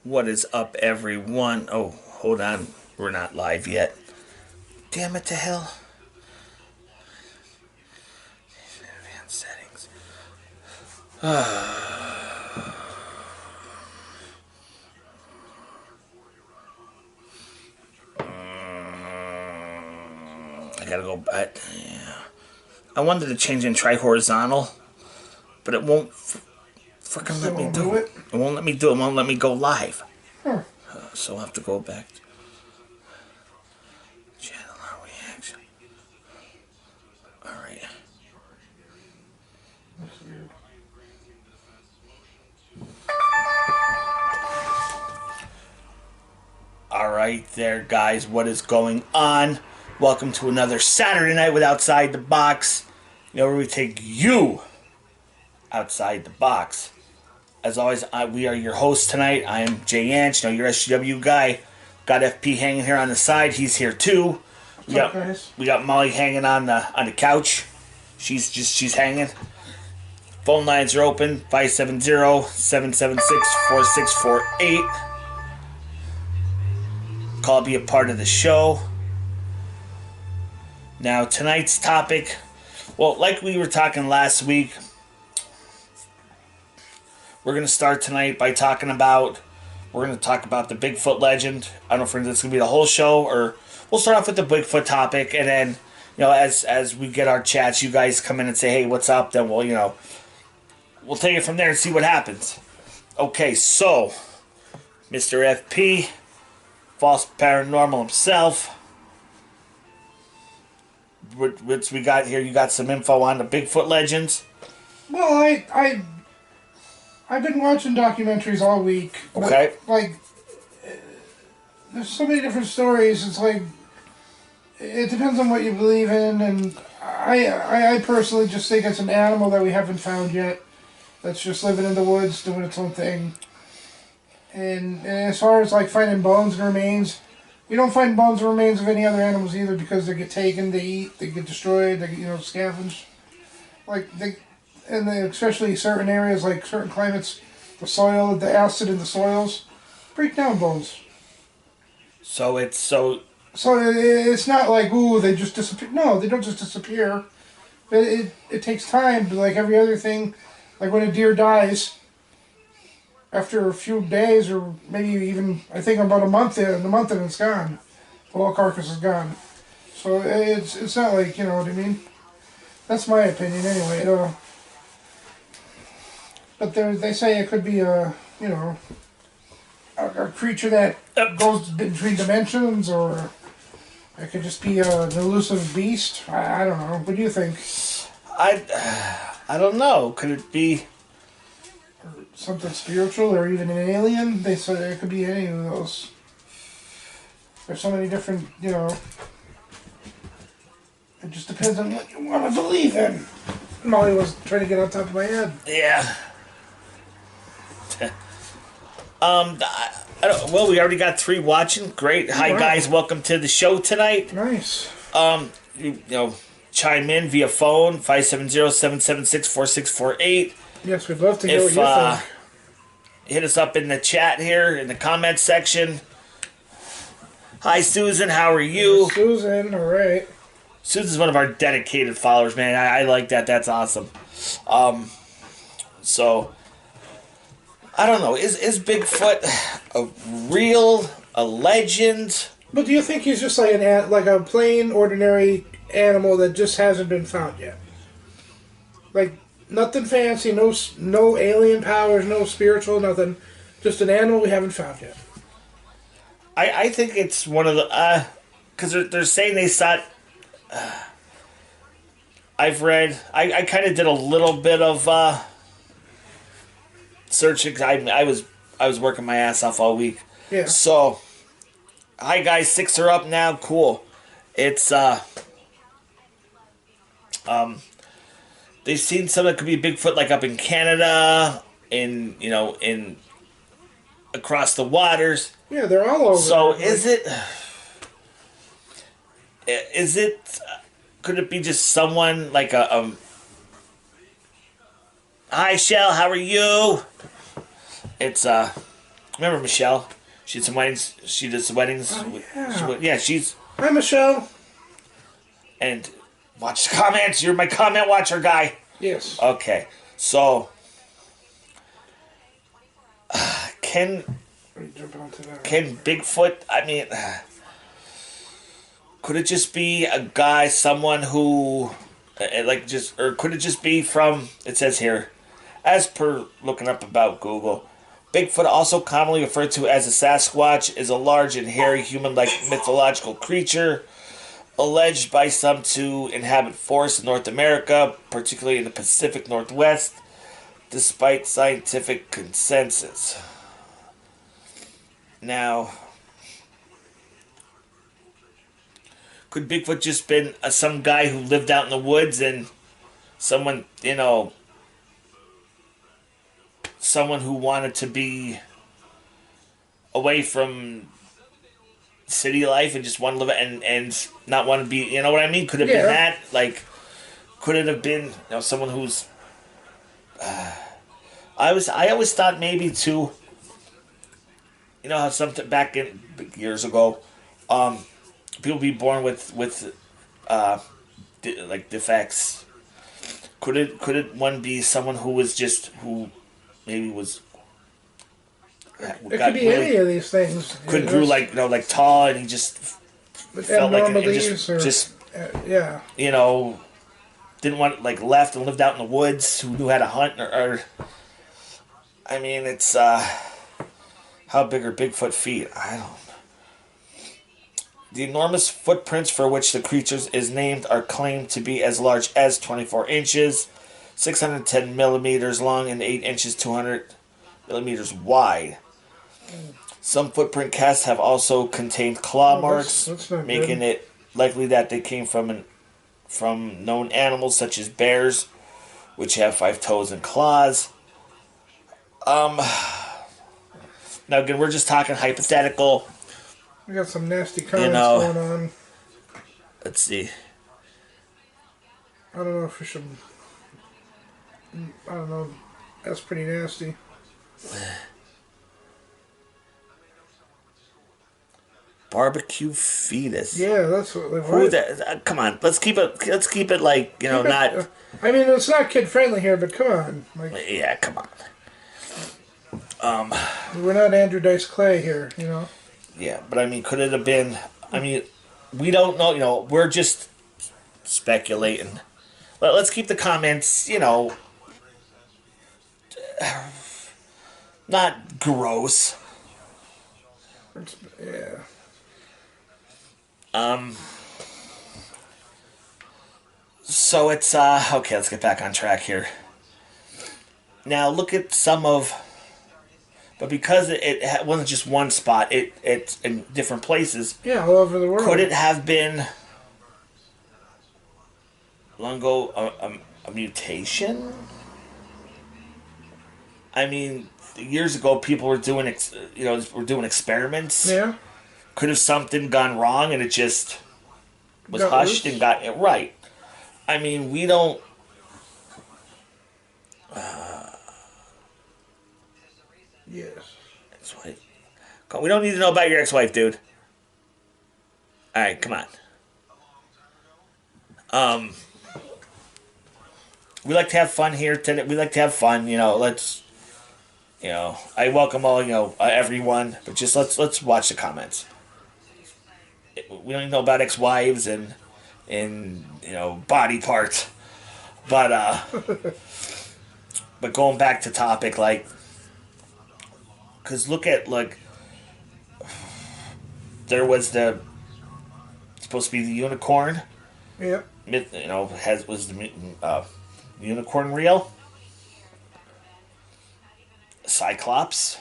What is up, everyone? Oh, hold on. We're not live yet. Damn it to hell. Advanced settings. I gotta go back. Yeah. I wanted to change and try horizontal, but it won't freaking let me do it. It won't let me do it. It won't let me go live. Huh. So I'll have to go back. Channel reaction. Alright. That's weird. Alright there, guys. What is going on? Welcome to another Saturday Night with Outside the Box. You know, where we take you outside the box. As always, we are your hosts tonight. I am Jay Yanch, you know, your SGW guy. Got FP hanging here on the side. He's here too. We got Molly hanging on the couch. She's hanging. Phone lines are open. 570-776-4648. Call, be a part of the show. Now, tonight's topic, well, like we were talking last week, we're going to start tonight by talking about the Bigfoot legend. I don't know if it's going to be the whole show, or we'll start off with the Bigfoot topic, and then, you know, as we get our chats, you guys come in and say, hey, what's up? Then we'll take it from there and see what happens. Okay, so, Mr. FP, false paranormal himself. What we got here? You got some info on the Bigfoot legends? Well, I've been watching documentaries all week. Okay. Like, there's so many different stories. It's like, it depends on what you believe in, and I personally just think it's an animal that we haven't found yet. That's just living in the woods, doing its own thing. And as far as like finding bones and remains, we don't find bones and remains of any other animals either, because they get taken, they eat, they get destroyed, they get, scavenged. Especially certain areas, like certain climates, the soil, the acid in the soils, break down bones. So it's not like, ooh, they just disappear. No, they don't just disappear. It takes time, but like every other thing, like when a deer dies, after a few days, or maybe even, I think about a month and it's gone. The whole carcass is gone. So it's not like, you know what I mean? That's my opinion anyway. But they say it could be a creature that goes between dimensions, or it could just be an elusive beast. I don't know. What do you think? I don't know. Could it be Something spiritual, or even an alien? They said it could be any of those. There's so many different, It just depends on what you want to believe in. Molly was trying to get on top of my head. Yeah. Well, we already got 3 watching. Great. Hi, guys. Welcome to the show tonight. Nice. Chime in via phone, 570-776-4648. Yes, we'd love to hear what you think. Hit us up in the chat here, in the comments section. Hi, Susan. How are you? Susan, all right. Susan's one of our dedicated followers, man. I like that. That's awesome. So, I don't know. Is Bigfoot a legend? But do you think he's just like a plain, ordinary animal that just hasn't been found yet? Like, nothing fancy, no alien powers, no spiritual, nothing. Just an animal we haven't found yet. I think it's one of the... Because they're saying they saw... I've read... I kind of did a little bit of searching. I was working my ass off all week. Yeah. So, hi guys, 6 are up now. Cool. It's... they've seen some that could be Bigfoot, like up in Canada, in across the waters. Yeah, they're all over. So there. is it? Is it? Could it be just someone like a? Hi, Shell. How are you? It's Remember Michelle? She did some weddings. She did some weddings. Oh, yeah. Yeah, she's. Hi, Michelle. And watch the comments. You're my comment watcher guy. Yes. Okay, so can Jump onto that. can Bigfoot? I mean, could it just be a guy, someone who, or could it just be from? It says here, as per looking up about Google, Bigfoot, also commonly referred to as a Sasquatch, is a large and hairy human-like mythological creature alleged by some to inhabit forests in North America, particularly in the Pacific Northwest, despite scientific consensus. Now, could Bigfoot just been some guy who lived out in the woods and someone, someone who wanted to be away from city life and just want to live and not want to be, you know what I mean? Could it have been that? Like, could it have been someone who's? I always thought maybe too. You know how something back in years ago, people be born with like defects. Could it one be someone who was just who maybe was. It could be really, any of these things. Grew like tall, and he just felt like yeah. Didn't want left and lived out in the woods. Who knew how to hunt or I mean, it's how big are Bigfoot feet? I don't know. The enormous footprints for which the creature is named are claimed to be as large as 24 inches, 610 millimeters long, and 8 inches 200 millimeters wide. Some footprint casts have also contained claw marks, that's making it likely that they came from known animals such as bears, which have 5 toes and claws. Now again, we're just talking hypothetical. We got some nasty comments going on. Let's see. I don't know if we should. I don't know. That's pretty nasty. Barbecue fetus. Yeah, that's what. Who that? Come on, let's keep it. Let's keep it like not. I mean, it's not kid friendly here, but come on. Yeah, come on. We're not Andrew Dice Clay here, Yeah, but I mean, could it have been? I mean, we don't know. We're just speculating. Let's keep the comments, not gross. Yeah. So it's okay. Let's get back on track here. Now look at some of, but because it wasn't just one spot, it's in different places. Yeah, all over the world. Could it have been Lungo a mutation? I mean, years ago, people were doing experiments. Yeah. Could have something gone wrong and it just was hushed and got it right. I mean, we don't. Yes. Ex-wife. We don't need to know about your ex-wife, dude. All right, come on. We like to have fun here today. We like to have fun. Let's. I welcome all. Everyone, but just let's watch the comments. We don't even know about ex-wives and body parts, but but going back to topic, because look at there was supposed to be the unicorn. Yeah. Was the unicorn real? Cyclops.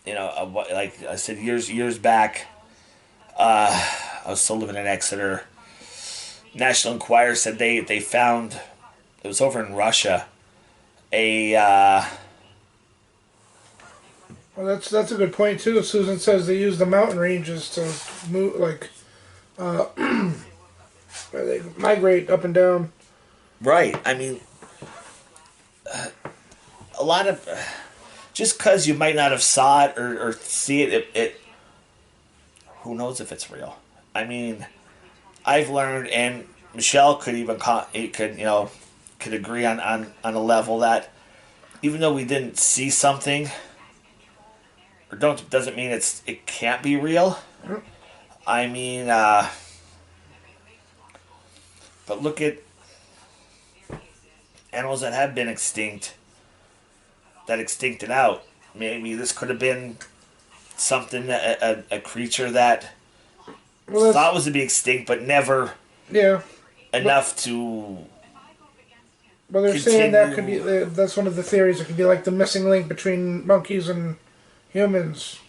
Like I said years back, I was still living in Exeter. National Enquirer said they found, it was over in Russia, a Well, that's a good point too. Susan says they use the mountain ranges to move, like, where they migrate up and down. right. I mean, a lot of just because you might not have saw it or see it, who knows if it's real. I mean, I've learned, and Michelle could even could agree on a level that even though we didn't see something, or doesn't mean it can't be real. I mean, but look at animals that have been extinct, that extincted out. Maybe this could have been something, a creature that thought was to be extinct, but never enough to. Well, they're saying that could be, that's one of the theories. It could be like the missing link between monkeys and humans.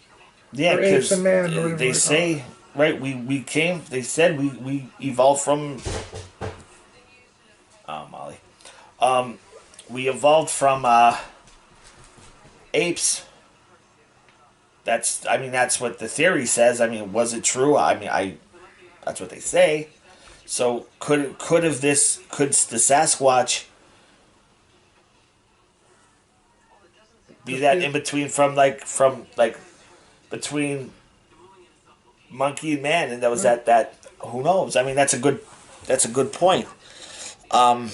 Yeah, or apes and man. because they say, right, we came, they said we evolved from, oh, Molly. We evolved from apes. That's what the theory says. I mean, was it true? That's what they say. So could the Sasquatch be that in between from between monkey and man, and that was that who knows? I mean, that's a good point. And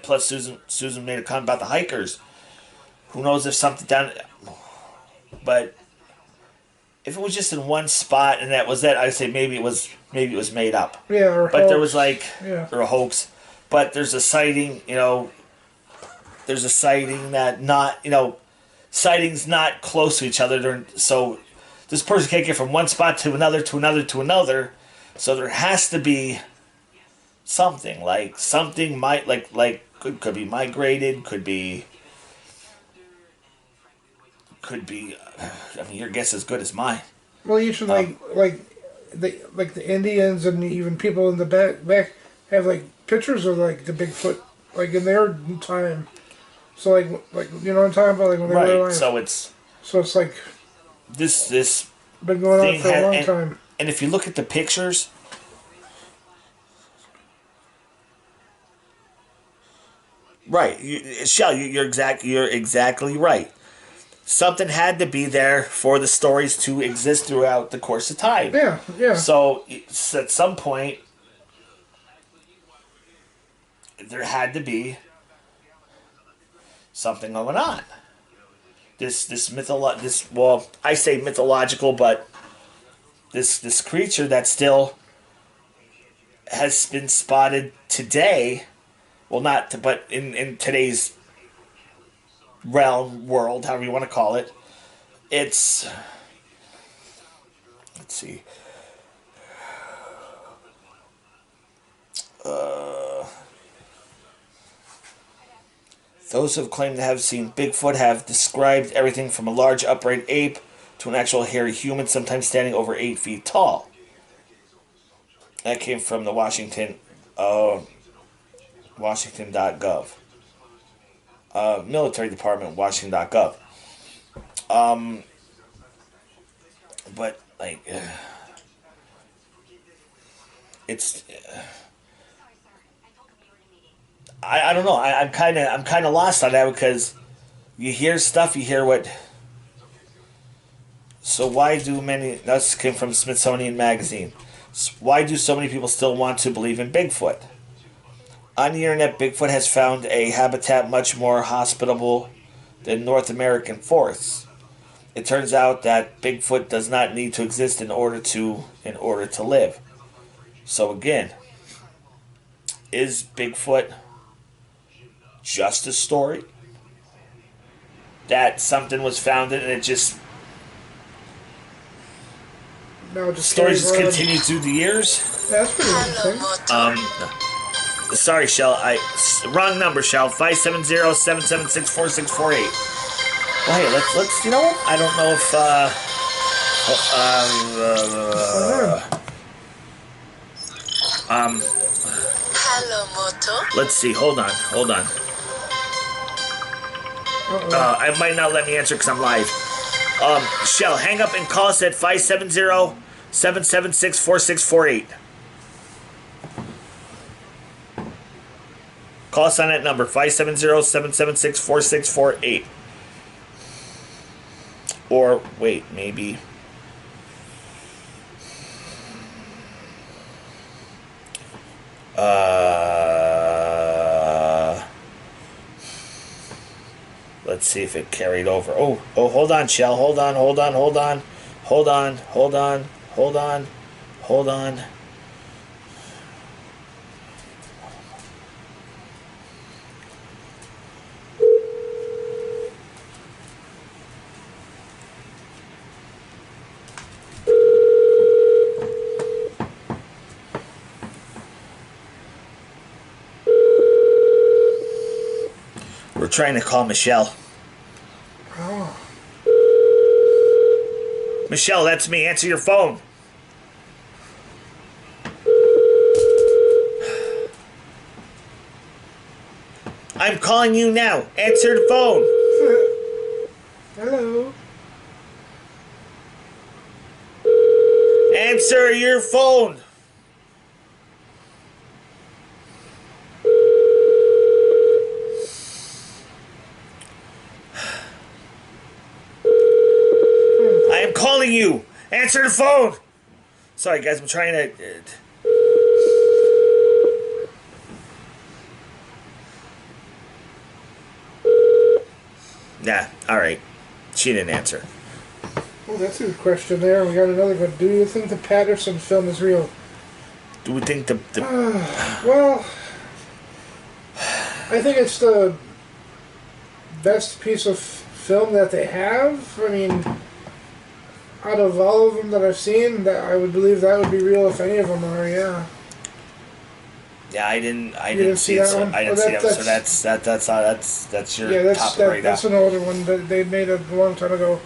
plus Susan made a comment about the hikers. Who knows if something down, but if it was just in one spot and that was it, I'd say maybe it was made up. Yeah, or but hoax. There was or a hoax. But there's a sighting, there's a sighting that sightings not close to each other. So this person can't get from one spot to another to another to another. So there has to be something, like something might could be migrated, could be. I mean, your guess is as good as mine. Well, usually the Indians and even people in the back have pictures of the Bigfoot in their time. So you know what I'm talking about, when they were alive. So it's this been going on for a long time. And if you look at the pictures, right, Shell, you're exactly right. Something had to be there for the stories to exist throughout the course of time. Yeah. So at some point, there had to be something going on. I say mythological, but this creature that still has been spotted today. Well, but in today's world, however you want to call it, it's, let's see, those who have claimed to have seen Bigfoot have described everything from a large upright ape to an actual hairy human, sometimes standing over 8 feet tall. That came from the Washington.gov. Military Department, Washington.gov. But it's. I don't know. I'm kind of lost on that because you hear stuff. You hear what. So why do many? This came from Smithsonian Magazine. Why do so many people still want to believe in Bigfoot? On the internet, Bigfoot has found a habitat much more hospitable than North American forests. It turns out that Bigfoot does not need to exist in order to live. So again, is Bigfoot just a story? That something was found and it just stories just continue through the years? That's pretty interesting. Sorry, Shell. Wrong number, Shell. 570-776-4648. Well, hey, let's. You know what? I don't know if. Hello, Moto. Let's see. Hold on. I might not let me answer because I'm live. Shell, hang up and call us at 570-776-4648. Call us on that number, 570-776-4648. Or, wait, maybe... Let's see if it carried over. Oh, hold on, Shell. Hold on. We're trying to call Michelle. Oh. Michelle, that's me. Answer your phone. I'm calling you now. Answer the phone. Hello. Answer your phone. I am calling you. Answer the phone. Sorry, guys. I'm trying to... Nah, alright. She didn't answer. Well, that's a good question there. We got another one. Do you think the Patterson film is real? Do we think the Well, I think it's the best piece of film that they have. I mean, out of all of them that I've seen, that I would believe that would be real if any of them are. Yeah. Yeah, I didn't see that it. So one? I didn't Well, see that. So that's your top right now. That's an older one that they made a long time ago.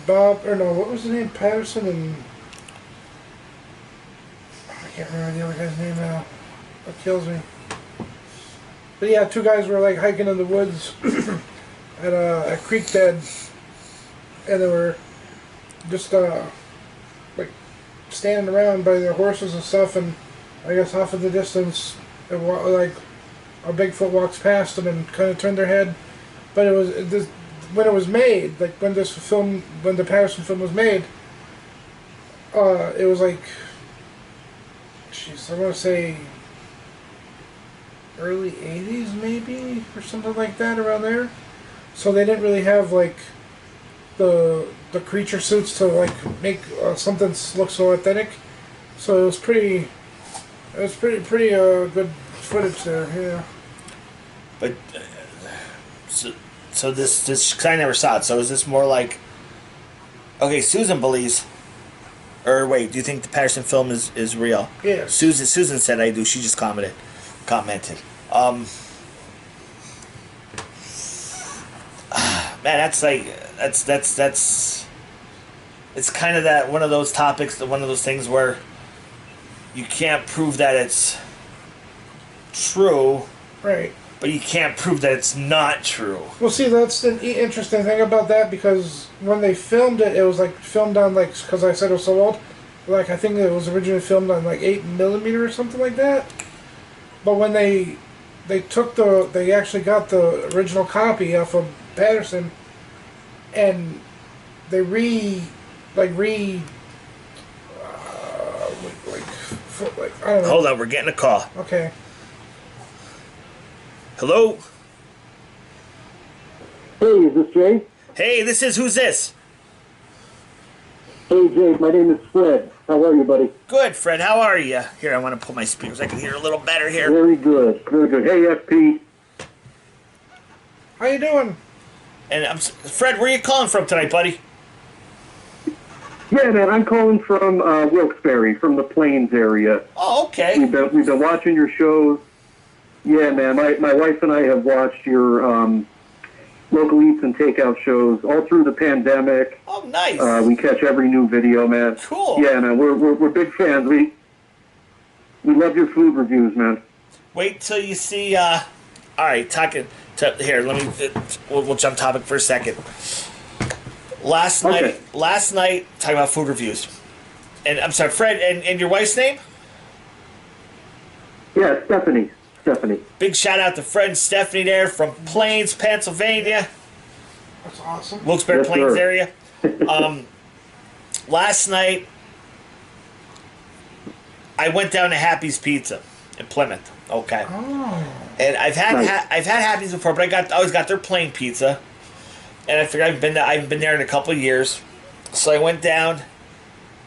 Bob, or no, what was the name? Patterson and I can't remember the other guy's name now. That kills me. But yeah, two guys were like hiking in the woods at a creek bed, and they were just like standing around by their horses and stuff, and I guess off in the distance, like a Bigfoot walks past them and kind of turned their head. But it was when it was made, like when the Patterson film was made, it was like, jeez, I want to say early '80s maybe, or something like that, around there. So they didn't really have like the creature suits to like make something look so authentic. So it was pretty good footage there, yeah. But so this cause I never saw it. So is this more like? Okay, Susan believes. Or wait, do you think the Patterson film is real? Yeah. Susan said I do. She just commented. Man, that's it's kind of that one of those topics, one of those things where you can't prove that it's true, Right. but you can't prove that it's not true. Well, see, that's the interesting thing about that, because when they filmed it, it was like filmed on like, because I said it was so old, like I think it was originally filmed on like 8mm or something like that. But when they actually got the original copy off of Patterson, and they like I don't know. Hold on, we're getting a call. Okay. Hello? Hey, is this Jay? Hey, who's this? Hey, Jay, my name is Fred. How are you, buddy? Good, Fred. How are you? Here, I want to pull my speakers. I can hear a little better here. Very good, very good. Hey, FP. How you doing? And Fred, where are you calling from tonight, buddy? Yeah, man, I'm calling from Wilkes-Barre, from the Plains area. Oh, okay. We've been watching your shows. Yeah, man, my wife and I have watched your local eats and takeout shows all through the pandemic. Oh, nice. We catch every new video, man. Cool. Yeah, man, we're big fans. We love your food reviews, man. Wait till you see. All right, here. Let me. We'll jump topic for a second. Last night, talking about food reviews, and I'm sorry, Fred, and your wife's name? Yeah, Stephanie. Big shout out to Fred and Stephanie there from Plains, Pennsylvania. That's awesome. Wilkes-Barre Yes, Plains sir. area. Last night, I went down to Happy's Pizza in Plymouth. Okay. Oh. And I've had Nice. I've had Happy's before, but I always got their plain pizza. And I figured I haven't been there in a couple of years, so I went down.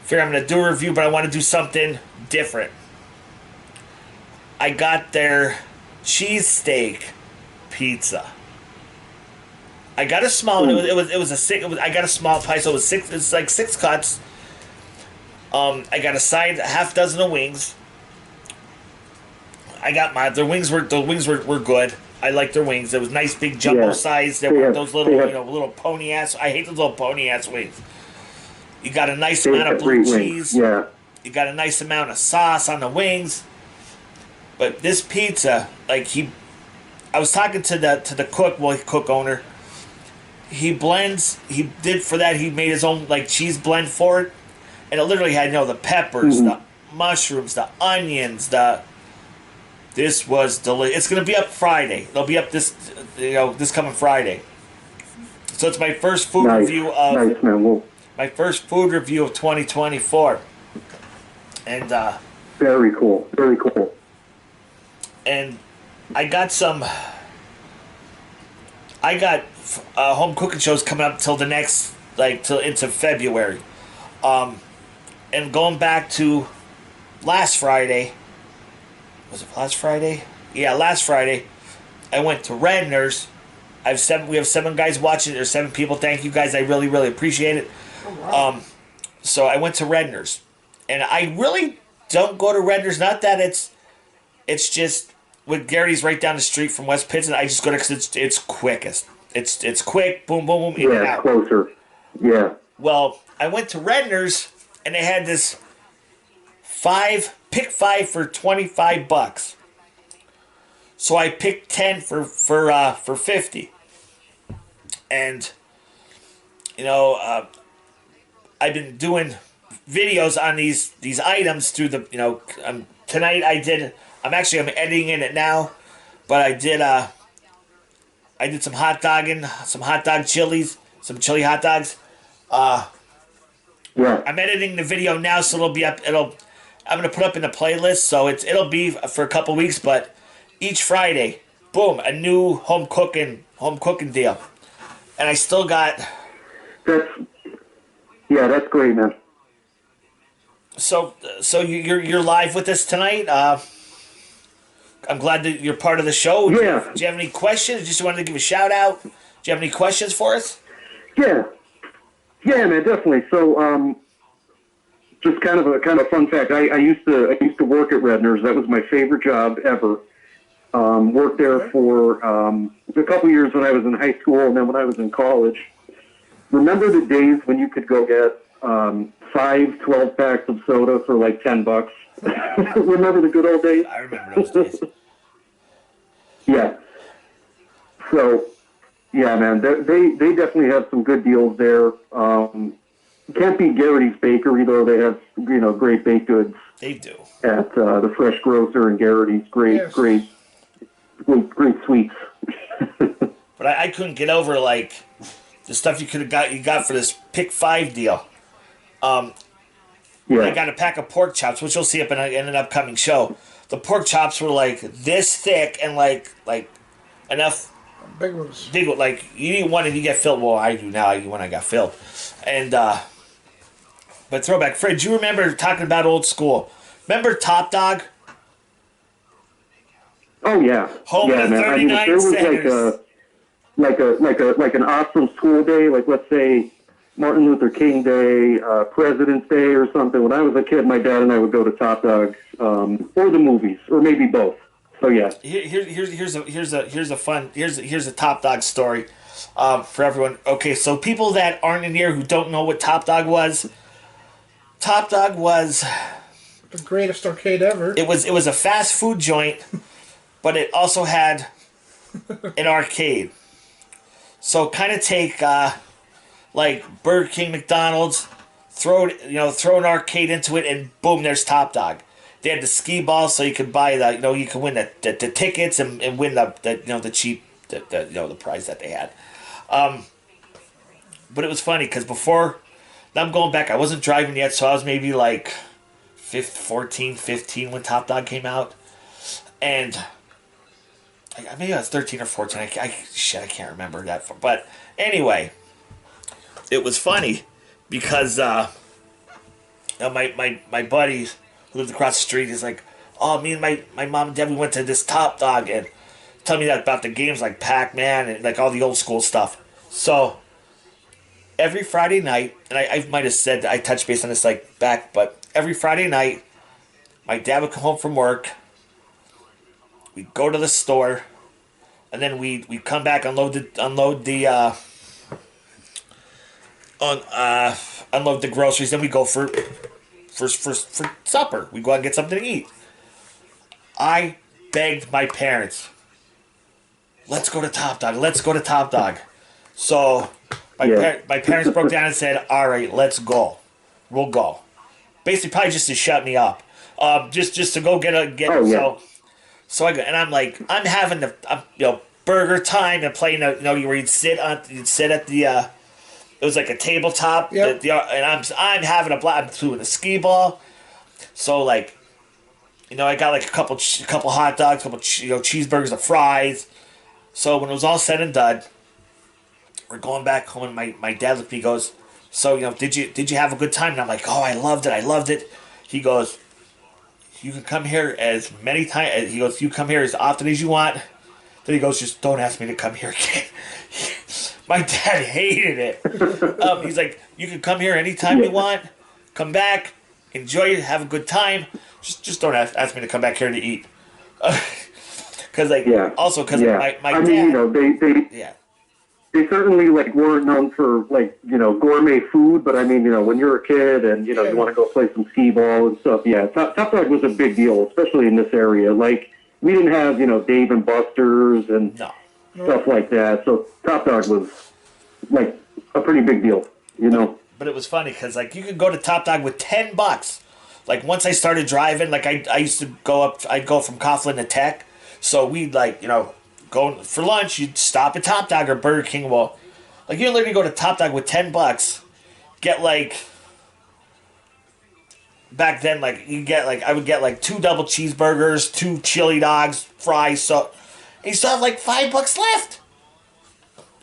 Figured I'm gonna do a review, but I want to do something different. I got their cheesesteak pizza. I got a small one. I got a small pie, so it was six. It's like 6 cuts. I got a half dozen of wings. I got their wings were good. I liked their wings. It was nice, big jumbo size. They weren't those little little pony ass. I hate those little pony ass wings. You got a nice amount of blue cheese. Yeah. You got a nice amount of sauce on the wings. But this pizza, I was talking to the cook owner. He made his own cheese blend for it, and it literally had the peppers, the mushrooms, the onions, This was delicious. It's gonna be up Friday. It'll be up this coming Friday. So it's my first food review of Nice, man. my first food review of 2024, and Very cool. Very cool. and I got home cooking shows coming up till the next till into February, and going back to last Friday. Was it last Friday? Yeah, last Friday. I went to Redner's. We have 7 guys watching. There's 7 people. Thank you guys. I really, really appreciate it. Oh, wow. So I went to Redner's, and I really don't go to Redner's. Not that it's just with Garrity's right down the street from West Pittston. I just go there because it's quickest. It's quick. Boom, boom, boom. In and Yeah, out. closer. Yeah. Well, I went to Redner's, and they had this pick 5 for $25. So I picked 10 for 50. And I've been doing videos on these items through the tonight I'm editing in it now, but I did some hot dog chilies, some chili hot dogs. Yeah. I'm editing the video now, so it'll be up. I'm gonna put up in the playlist, so it'll be for a couple weeks. But each Friday, boom, a new home cooking deal, and I still got. That's great, man. So you're live with us tonight. I'm glad that you're part of the show. Yeah. Do you have any questions? Just wanted to give a shout out. Do you have any questions for us? Yeah, man, definitely. So, just kind of a fun fact. I used to work at Redner's. That was my favorite job ever. Worked there for a couple years when I was in high school, and then when I was in college. Remember the days when you could go get 5 12-packs of soda for like $10? Remember the good old days? I remember those days. Yeah. So, yeah, man, they definitely have some good deals there. Can't beat Garrity's Bakery, though. They have great baked goods They do. at the Fresh Grocer and Garrity's. Great sweets. But I couldn't get over the stuff you got for this pick 5 deal. I Yeah. got a pack of pork chops, which you'll see up in an upcoming show. The pork chops were this thick and enough Big ones. big. You eat one and you get filled. Well, I do now. I eat one, I got filled. And but throwback, Fred. Do you remember talking about old school? Remember Top Dog? Oh yeah. Home yeah, of the man. 39 if there was like an awesome school day, let's say Martin Luther King Day, President's Day, or something. When I was a kid, my dad and I would go to Top Dog, or the movies, or maybe both. So yeah. Here's a Top Dog story for everyone. Okay, so people that aren't in here who don't know what Top Dog was The greatest arcade ever. It was a fast food joint, but it also had an arcade. So kind of take like Burger King, McDonald's, throw an arcade into it, and boom, there's Top Dog. They had the skee ball, so you could buy you could win the tickets and win the cheap the prize that they had. But it was funny because before, now I'm going back, I wasn't driving yet, so I was maybe like 14, 15 when Top Dog came out, and maybe I was 13 or 14. I can't remember that. But anyway, it was funny because my buddies who lived across the street is like, oh, me and my mom and dad, we went to this Top Dog, and tell me that about the games like Pac-Man and like all the old school stuff. So every Friday night, and I might have said I touched base on this like back, but every Friday night, my dad would come home from work. We'd go to the store, and then we'd come back, unload the groceries. Then we go for supper. We go out and get something to eat. I begged my parents, let's go to Top Dog. Let's go to Top Dog. So my parents broke down and said, all right, let's go. We'll go. Basically, probably just to shut me up. Just to go get. So I go, and I'm like, I'm having the burger time and playing where you'd sit at the it was like a tabletop. Yep. And I'm having a blast. I'm doing a skee ball. So like, I got like a couple hot dogs, a couple cheeseburgers, and fries. So when it was all said and done, we're going back home, and my dad looked at me and goes, so did you have a good time? And I'm like, oh, I loved it. He goes, you can come here as many times. He goes, you come here as often as you want. Then he goes, just don't ask me to come here again. My dad hated it. He's like, you can come here anytime you want. Come back, enjoy it, have a good time. Just don't ask me to come back here to eat. Because also because my I dad. mean, they certainly weren't known for gourmet food, but I mean, when you're a kid and you want to go play some skee ball and stuff, Top Dog was a big deal, especially in this area. Like, we didn't have Dave and Buster's and stuff like that, so Top Dog was like a pretty big deal, But it was funny because you could go to Top Dog with $10. Like, once I started driving, I used to go up. I'd go from Coughlin to Tech, so we'd go for lunch. You'd stop at Top Dog or Burger King. Well, you literally go to Top Dog with $10. Get back then, you get I would get 2 double cheeseburgers, 2 chili dogs, fries. So and you still have $5 left.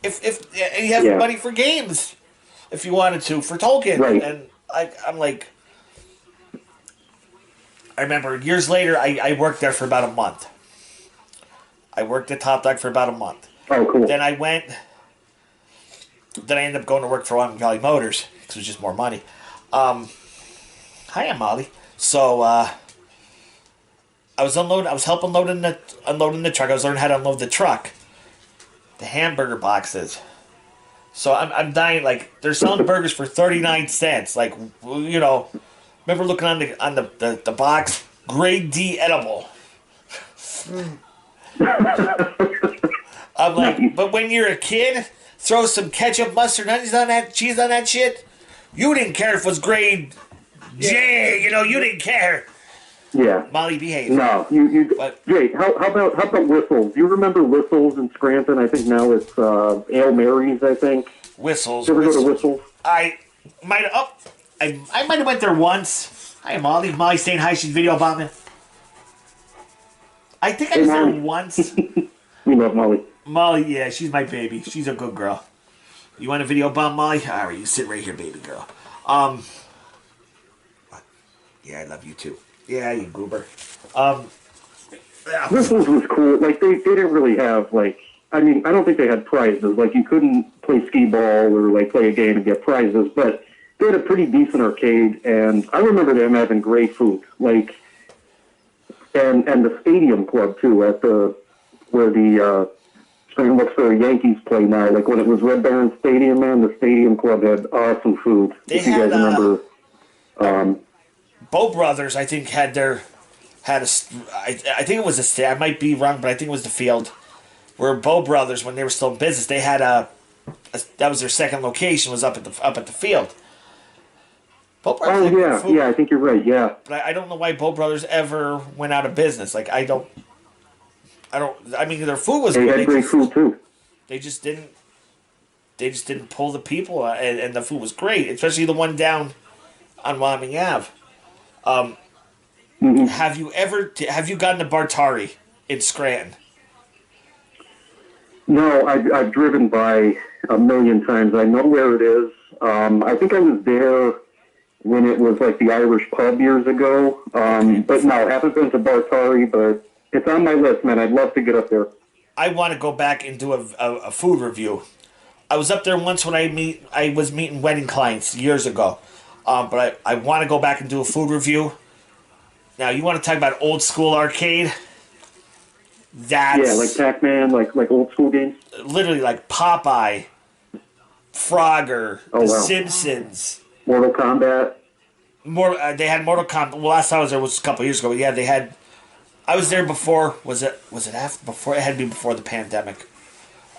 If you have money for games, if you wanted to for token, right. And I'm like. I remember years later, I worked there for about a month. I worked at Top Dog for about a month. Oh, cool. Then I ended up going to work for Wyoming Valley Motors because it was just more money. Hi, I'm Molly. So I was helping unloading the truck. I was learning how to unload the truck, the hamburger boxes. So I'm dying. They're selling burgers for 39 cents. Remember looking on the box, grade D edible. I'm like, but when you're a kid, throw some ketchup, mustard, onions on that, cheese on that shit. You didn't care if it was grade J. You didn't care. Yeah. Molly, behave. No, Jay, how about Whistles? You remember Whistles in Scranton? I think now it's Ale Mary's, I think. Whistles. Did you ever go to Whistles? I might have went there once. Hi, Molly. Molly's saying hi. She's video bombing. I think I was there once. We love Molly. Molly, yeah, she's my baby. She's a good girl. You want a video bomb, Molly? All right, you sit right here, baby girl. Yeah, I love you too. Yeah, you goober. Whistles was cool. They didn't really have I don't think they had prizes. You couldn't play skee ball or play a game and get prizes, but they had a pretty decent arcade, and I remember them having great food. And the stadium club too, where the Scranton Yankees play now. When it was Red Baron Stadium, man, the stadium club had awesome food. They if you had, guys remember. Bow Brothers, I think, had a. I think it was I might be wrong, but I think it was the field where Bow Brothers, when they were still in business, they had that was their second location, was up at the field. Bow Brothers Oh had good yeah, food, yeah. I think you're right. Yeah. but I don't know why Bow Brothers ever went out of business. Like I don't. I mean, their food was They good. had great food too. They just didn't. They just didn't pull the people, and the food was great, especially the one down on Wyoming Ave. Have you gotten to Bartari in Scranton? No, I've driven by a million times. I know where it is. I think I was there when it was like the Irish pub years ago. But no, I haven't been to Bartari, but it's on my list, man. I'd love to get up there. I want to go back and do a food review. I was up there once when I was meeting wedding clients years ago. But I want to go back and do a food review. Now, you want to talk about old school arcade? That's Yeah, like Pac-Man, like old school games. literally like Popeye, Frogger, Oh, The wow. Simpsons. Mortal Kombat. They had Mortal Kombat. Well, last time I was there was a couple years ago. But yeah, they had. I was there before. Was it after? Before it had to be before the pandemic.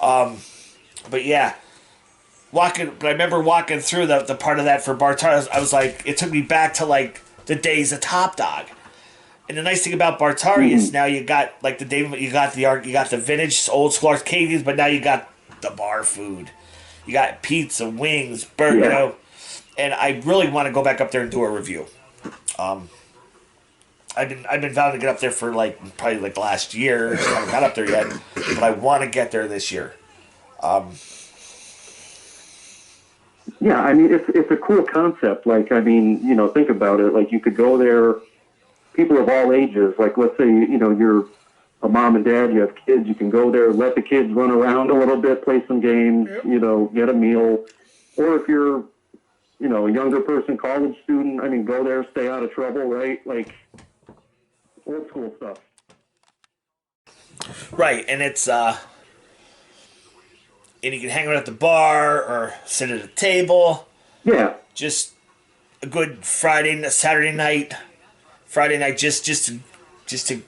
But yeah, But I remember walking through the part of that for Bartari. I was like, it took me back to like the days of Top Dog. And the nice thing about Bartari is now you got like you got the vintage old school arcades, but now you got the bar food. You got pizza, wings, burger, Yeah. and I really want to go back up there and do a review. I've been vowing to get up there for like probably like the last year. I haven't got up there yet, but I want to get there this year. Yeah, I mean, it's a cool concept. Like, I mean, think about it. Like, you could go there, people of all ages. Like, let's say, you're a mom and dad, you have kids, you can go there, let the kids run around a little bit, play some games, get a meal. Or if you're, a younger person, college student, I mean, go there, stay out of trouble, right? Like, old school stuff. Right, and it's and you can hang out at the bar or sit at a table. Yeah. Just a good Saturday night, just to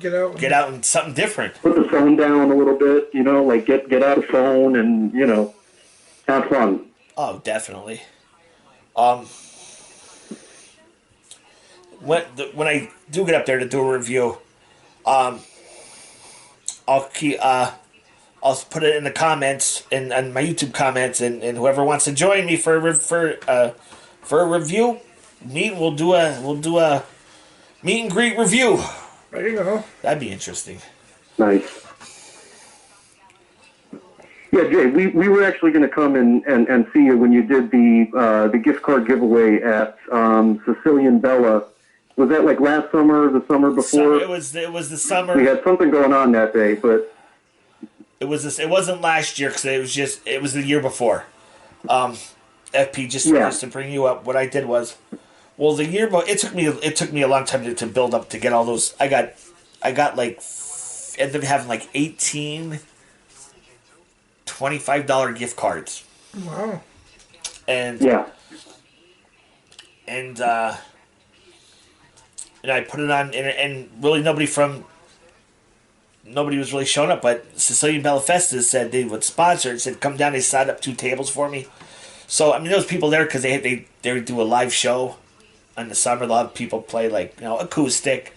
Get out. get out and something different. Put the phone down a little bit, like get out of phone and, have fun. Oh, definitely. When I do get up there to do a review, I'll put it in the comments and my YouTube comments, and whoever wants to join me for a review, we'll do a meet and greet review. There you go. That'd be interesting. Nice. Yeah, Jay, we were actually going to come and see you when you did the gift card giveaway at Sicilian Bella. Was that like last summer, the summer before? It was the summer. We had something going on that day, but It wasn't last year because it was the year before. FP just to bring you up. What I did was, well, the year it took me a long time to build up to get all those. I got like ended up having like 18 $25 gift cards. Wow. And yeah, and I put it on, and really nobody was really showing up, but Sicilian Bella Festa said they would sponsor it, said come down, they signed up 2 tables for me. So, I mean, there was people there because they would do a live show in the summer. A lot of people play, like, acoustic,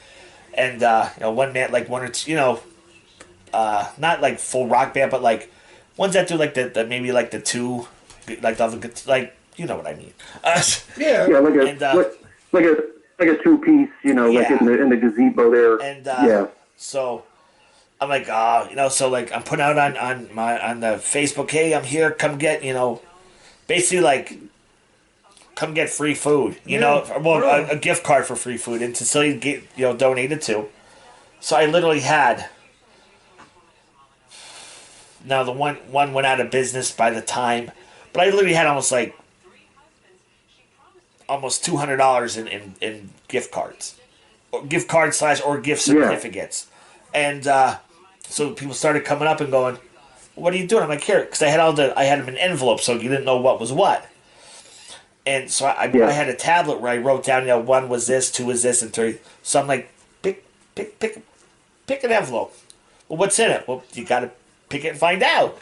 and, one man, like, one or two, not, like, full rock band, but, like, ones that do, like, the maybe, like, the two, like, the other, like, you know what I mean. Yeah. yeah, like a And, like a 2-piece, like Yeah. in the gazebo there. And, yeah, so I'm like, so like I'm putting out on the Facebook, hey, I'm here, come get, basically like, come get free food, a gift card for free food, and Cecilia donated to. So I literally had. Now the one went out of business by the time, but I literally had almost $200 in gift cards, or gift cards or gift certificates, and so people started coming up and going, "What are you doing?" I'm like, "Here," because I had them in envelopes, so you didn't know what was what. And so I Yeah. had a tablet where I wrote down, you know, 1 was this, 2 was this, and 3. So I'm like, pick an envelope. Well, what's in it? Well, you got to pick it and find out.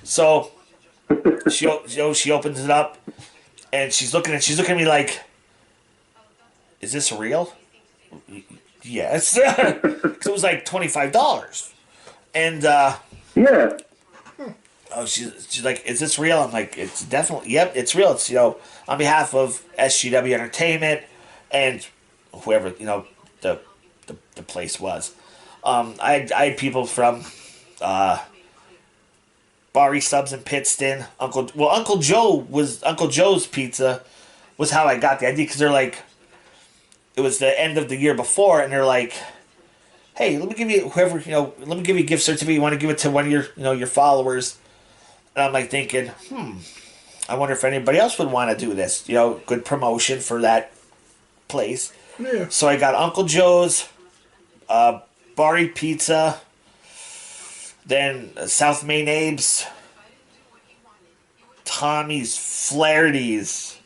So she opens it up, and she's looking at me like, is this real? Yes. Because it was like $25. And Yeah. oh, she's like, is this real? I'm like, it's definitely, yep, it's real. It's, you know, on behalf of SGW Entertainment and whoever, you know, the place was. I had people from Bari Subs in Pittston. Uncle Joe's Pizza was how I got the idea, because they're like, it was the end of the year before, and they're like, hey, let me give you a gift certificate. You want to give it to one of your, you know, your followers? And I'm like thinking, I wonder if anybody else would want to do this. You know, good promotion for that place. Yeah. So I got Uncle Joe's, Bari Pizza, then South Main Abe's, Tommy's, Flaherty's,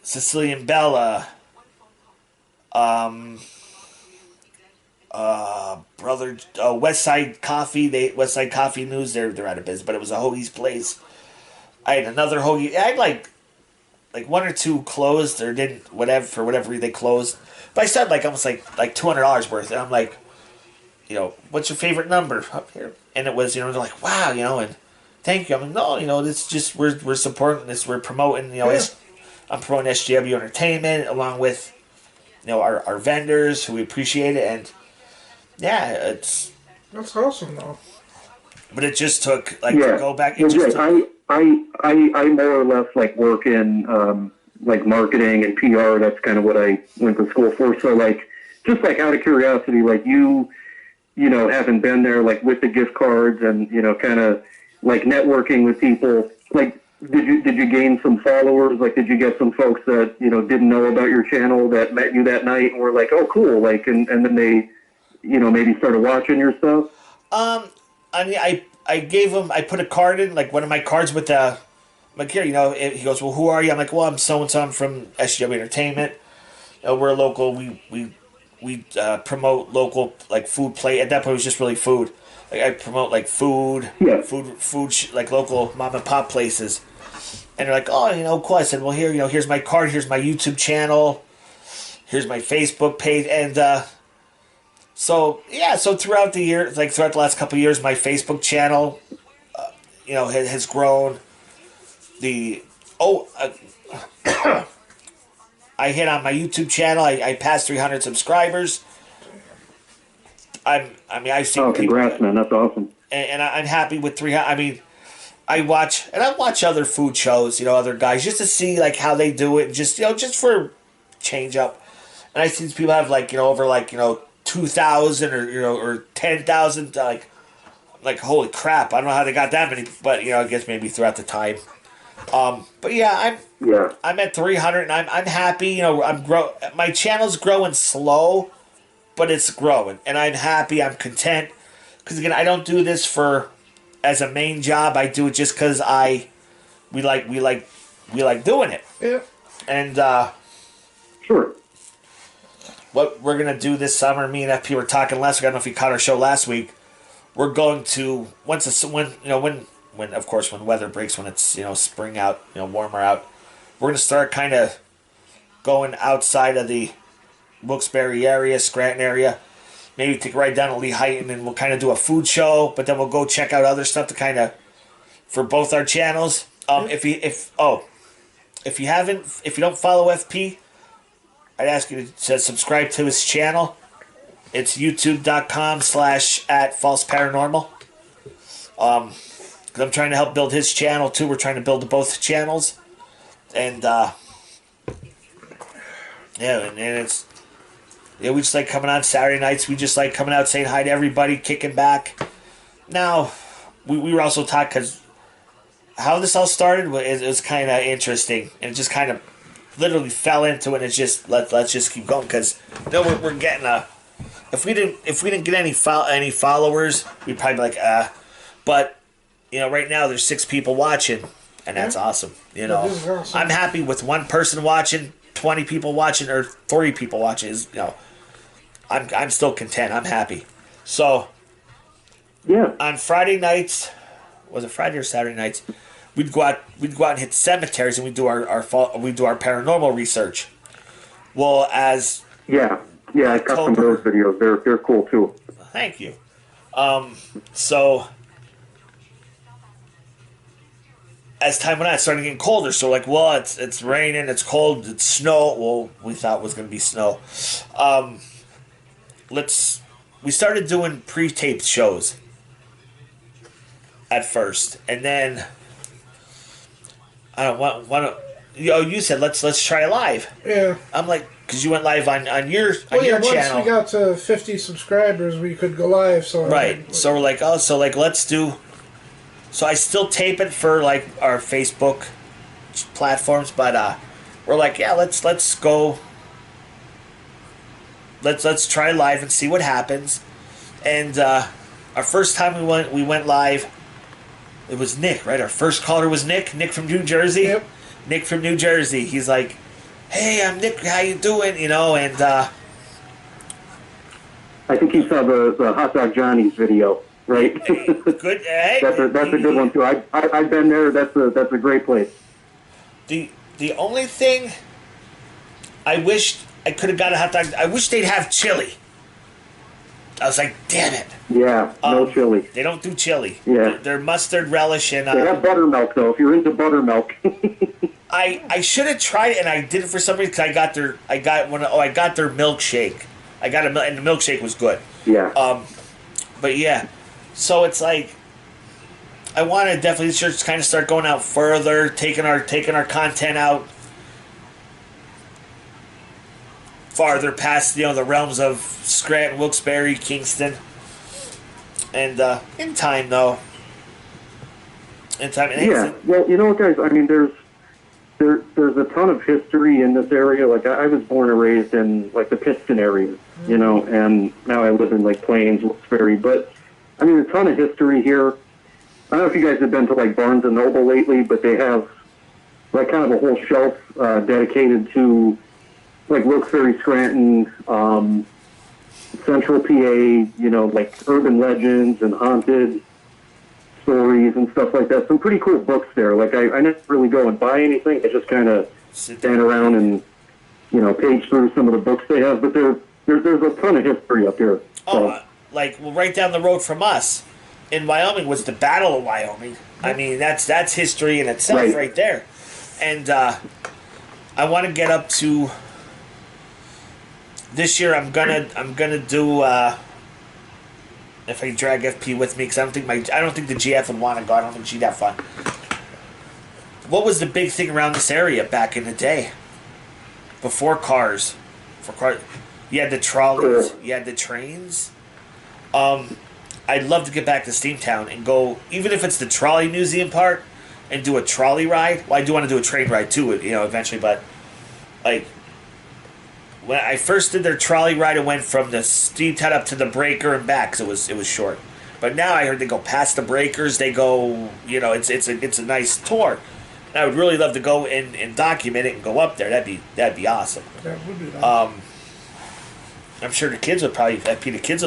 Sicilian Bella, brother, West Side Coffee. West Side Coffee News. They're out of business, but it was a hoagie's place. I had another hoagie. I had like 1 or 2 closed, or didn't, for whatever reason they closed. But I said like almost like $200 worth, and I'm like, you know, what's your favorite number up here? And it was, you know, they're like, wow, you know, and thank you. I'm like, no, you know, this just we're supporting this, we're promoting, you know, Yeah. I'm promoting SGW Entertainment along with, you know, our vendors who we appreciate it, and yeah, That's awesome, though. but it just took like Yeah. to go back. It Well, just Jay, took, I more or less like work in like marketing and PR. That's kind of what I went to school for. So like, just like out of curiosity, like you know, having been there like with the gift cards and, you know, kind of like networking with people, like did you gain some followers? Like, did you get some folks that, you know, didn't know about your channel that met you that night and were like, oh, cool, like, and then they, you know, maybe started watching your stuff? I mean, I gave him, I put a card in, like one of my cards with I'm like, here, you know, he goes, well, who are you? I'm like, well, I'm so and so, I'm from SGW Entertainment. You know, we're a local. We promote local like food play. At that point, it was just really food. Like I promote like food, Yeah. like local mom and pop places. And they're like, oh, you know, cool. I said, well, here, you know, here's my card. Here's my YouTube channel. Here's my Facebook page. And so throughout the year, like throughout the last couple of years, my Facebook channel, you know, has grown. I hit on my YouTube channel. I passed 300 subscribers. I've seen Oh, people, congrats, man. That's awesome. and I'm happy with 300. I mean, I watch other food shows, you know, other guys, just to see like how they do it, just, you know, just for change up. And I see these people have like, you know, over like, you know, 2,000 or, you know, or 10,000. Like holy crap! I don't know how they got that many, but you know, I guess maybe throughout the time. But yeah, I'm at 300, and I'm happy. You know, my channel's growing slow, but it's growing, and I'm happy. I'm content because again, I don't do this as a main job. I do it just because we like doing it. Yeah. And Sure. what we're gonna do this summer, me and FP were talking last week. I don't know if you caught our show last week. We're going to when weather breaks, when it's, you know, spring out, you know, warmer out, we're gonna start kind of going outside of the Wilkes-Barre area, Scranton area, maybe take a ride down to Lehigh, and then we'll kind of do a food show. But then we'll go check out other stuff to kind of for both our channels. If you don't follow FP, I'd ask you to subscribe to his channel. It's youtube.com/@falseparanormal. Because I'm trying to help build his channel too. We're trying to build both channels. And and it's, yeah, we just like coming on Saturday nights. We just like coming out, saying hi to everybody, kicking back. Now, we were also talking, because how this all started was kind of interesting, and it just kind of literally fell into it. And it's just let's just keep going, because you know, we're getting if we didn't get any followers, we'd probably be like, but you know, right now there's 6 people watching, and that's awesome. You That know, is awesome. I'm happy with one person watching, 20 people watching, or 30 people watching. Is I'm still content. I'm happy. So Yeah. on Friday nights, was it Friday or Saturday nights? We'd go out and hit cemeteries, and we do our paranormal research. Well, as Yeah. Yeah, I got some of those videos. They're cool too. thank you. So as time went on, it started getting colder. So like, well, it's raining, it's cold, it's snow. Well, we thought it was going to be snow. We started doing pre-taped shows at first, and then I don't want. You said let's try live. Yeah. I'm like, because you went live on your Once channel. we got to 50 subscribers, we could go live. So Right. So we're like, let's do. So I still tape it for like our Facebook platforms, but we're like, yeah, let's go. Let's try live and see what happens. And our first time we went live, it was Nick, right? Our first caller was Nick. Nick from New Jersey. Yep. Nick from New Jersey. He's like, hey, I'm Nick. How you doing? You know, and I think you saw the Hot Dog Johnny's video, right? good. Hey, that's a good one too. I've been there. That's a great place. The only thing I wished I could have got a hot dog. I wish they'd have chili. I was like, damn it. Yeah, no chili. They don't do chili. Yeah. They're mustard relish and. They have buttermilk though. If you're into buttermilk. I should have tried it, and I did it for some reason because I got their milkshake. I got and the milkshake was good. Yeah. But yeah, so it's like I want to definitely just kind of start going out further, taking our content out farther past the realms of Scranton, Wilkes-Barre, Kingston, and in time though. Yeah. Well, you know what, guys? I mean, there's a ton of history in this area. Like I was born and raised in like the Pittston area, and now I live in like Plains, Wilkes-Barre. But I mean, a ton of history here. I don't know if you guys have been to like Barnes and Noble lately, but they have like kind of a whole shelf dedicated to like Wilkes-Barre, Scranton, Central PA. Like urban legends and haunted stories and stuff like that. Some pretty cool books there. Like I never really go and buy anything. I just kind of stand around and page through some of the books they have. But there's a ton of history up here. So. Right down the road from us in Wyoming was the Battle of Wyoming. I mean, that's history in itself right there. And I want to get up to this year. I'm gonna do. If I drag FP with me, because I don't think the GF would want to go. I don't think she'd have fun. What was the big thing around this area back in the day? Before cars, you had the trolleys, you had the trains. I'd love to get back to Steamtown and go, even if it's the trolley museum part, and do a trolley ride. Well, I do want to do a train ride too, eventually. But like, when I first did their trolley ride, it went from the Steamtown up to the breaker and back, because it was short. But now I heard they go past the breakers. They go, it's a nice tour. And I would really love to go and document it and go up there. That'd be awesome. That would be nice. I'm sure the kids would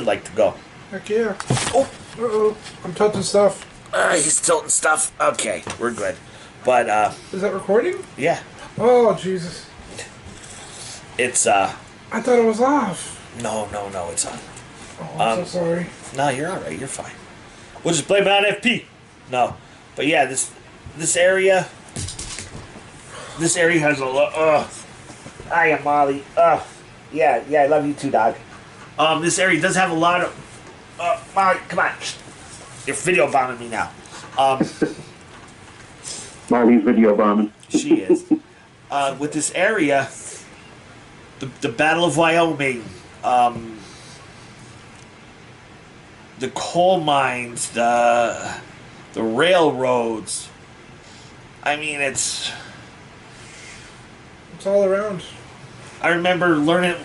like to go. Heck yeah. Oh, Uh-oh. I'm touching stuff. he's tilting stuff. Okay, we're good. But Is that recording? yeah, Oh, Jesus. it's I thought it was off. no, it's on. Oh, I'm so sorry. No, you're all right. You're fine. We'll just blame it on FP. No, but yeah, this area has a lot. I am Molly. Yeah, I love you too, dog. This area does have a lot of. Molly, come on. You're video bombing me now. Molly's video bombing. She is. With this area, the Battle of Wyoming, the coal mines, the railroads. I mean, it's all around. I remember learning,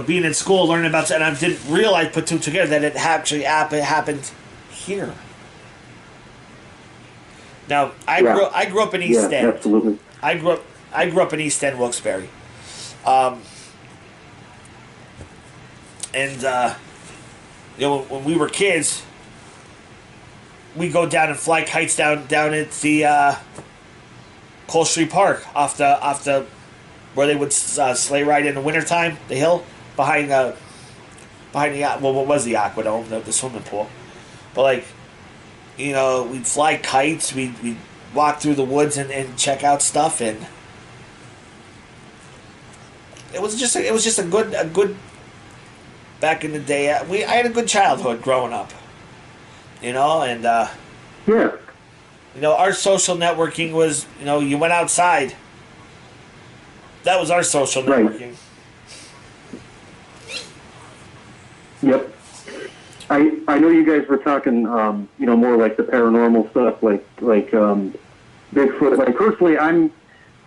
being in school, learning about that, and I didn't realize, put two together, that it actually happened here. Now, Yeah. I grew up in Yeah, East End. absolutely. I grew up in East End, Wilkes-Barre. And when we were kids, we go down and fly kites down at the Cole Street Park off the where they would sleigh ride in the wintertime, the hill behind the well, what was the Aquadome, the swimming pool. But like, we'd fly kites, we'd walk through the woods and check out stuff, and it was just a good back in the day. I had a good childhood growing up, and Yeah. our social networking was, you went outside. That was our social Right. networking. Yep. I know you guys were talking, more like the paranormal stuff, like Bigfoot. Like personally, I'm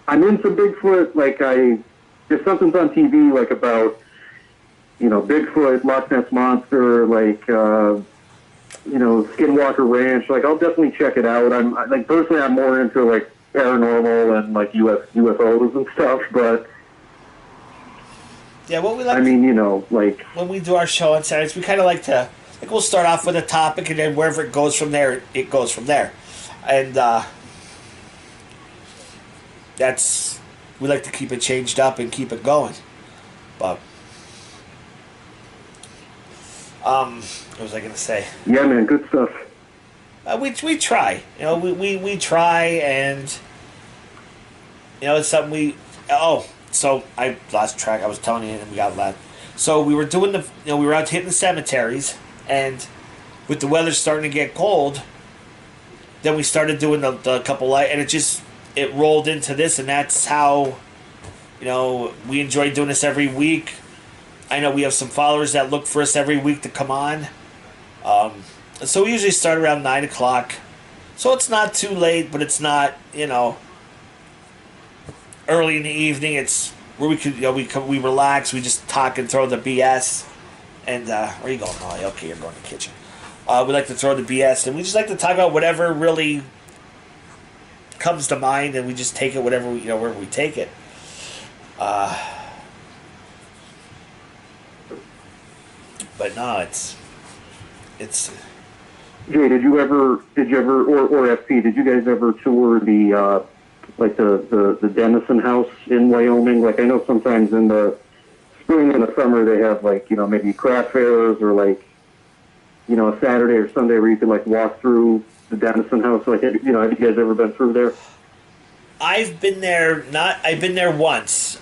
into Bigfoot. Like if something's on TV, like about, Bigfoot, Loch Ness Monster, like, Skinwalker Ranch, like I'll definitely check it out. Personally, I'm more into like paranormal and like UFOs and stuff, but Yeah, what we like. like When we do our show on Saturdays, we kind of like to, we'll start off with a topic, and then wherever it goes from there, it goes from there, and we like to keep it changed up and keep it going. But what was I gonna say? yeah, man, good stuff. We try, we try, and it's something we. Oh, so I lost track. I was telling you, and we got left. So we were doing we were out hitting the cemeteries, and with the weather starting to get cold, then we started doing the couple light, and it rolled into this, and that's how, we enjoy doing this every week. I know we have some followers that look for us every week to come on. So we usually start around 9 o'clock. So it's not too late, but it's not, early in the evening. It's where we could, we relax, we just talk and throw the BS. And, where are you going, Molly? Okay, you're going to the kitchen. We like to throw the BS, and we just like to talk about whatever really comes to mind, and we just take it wherever we take it. But no, it's Jay, did you ever, or FP, did you guys ever tour the Denison House in Wyoming? Like, I know sometimes in the spring and the summer they have, like, maybe craft fairs or, like, a Saturday or Sunday where you could, like, walk through the Denison House. Like, have you guys ever been through there? I've been there. I've been there once.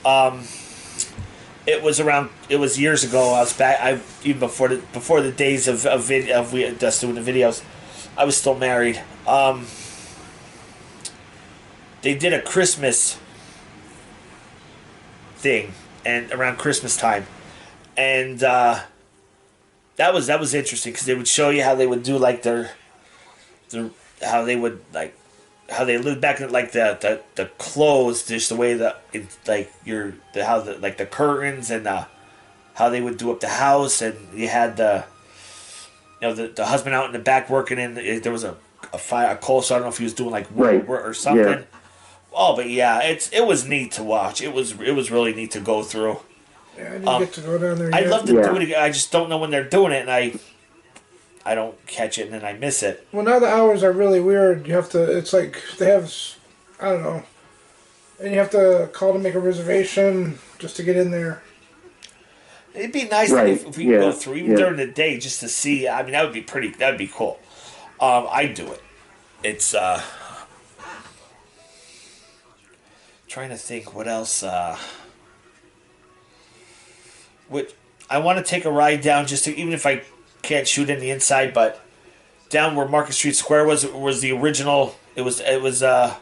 It was years ago. I was back. Even before the days of us doing the videos. I was still married. They did a Christmas thing, and around Christmas time, and that was interesting because they would show you how they would do like their how they would like how they lived back in like the clothes, just the way the curtains and how they would do up the house, and you had the husband out in the back working there was a fire, a coal, so I don't know if he was doing like wood or something. Yeah. Oh, but yeah, it was neat to watch. It was really neat to go through. Yeah, I didn't get to go down there I'd yet. love to do it again. I just don't know when they're doing it, and I don't catch it, and then I miss it. Well, now the hours are really weird. You have to, it's like, they have, I don't know, and you have to call to make a reservation just to get in there. It'd be nice if we could go through, even during the day, just to see. I mean, that would be cool. I'd do it. It's, trying to think what else, I want to take a ride down even if I can't shoot in the inside, but down where Market Street Square was the original. It was a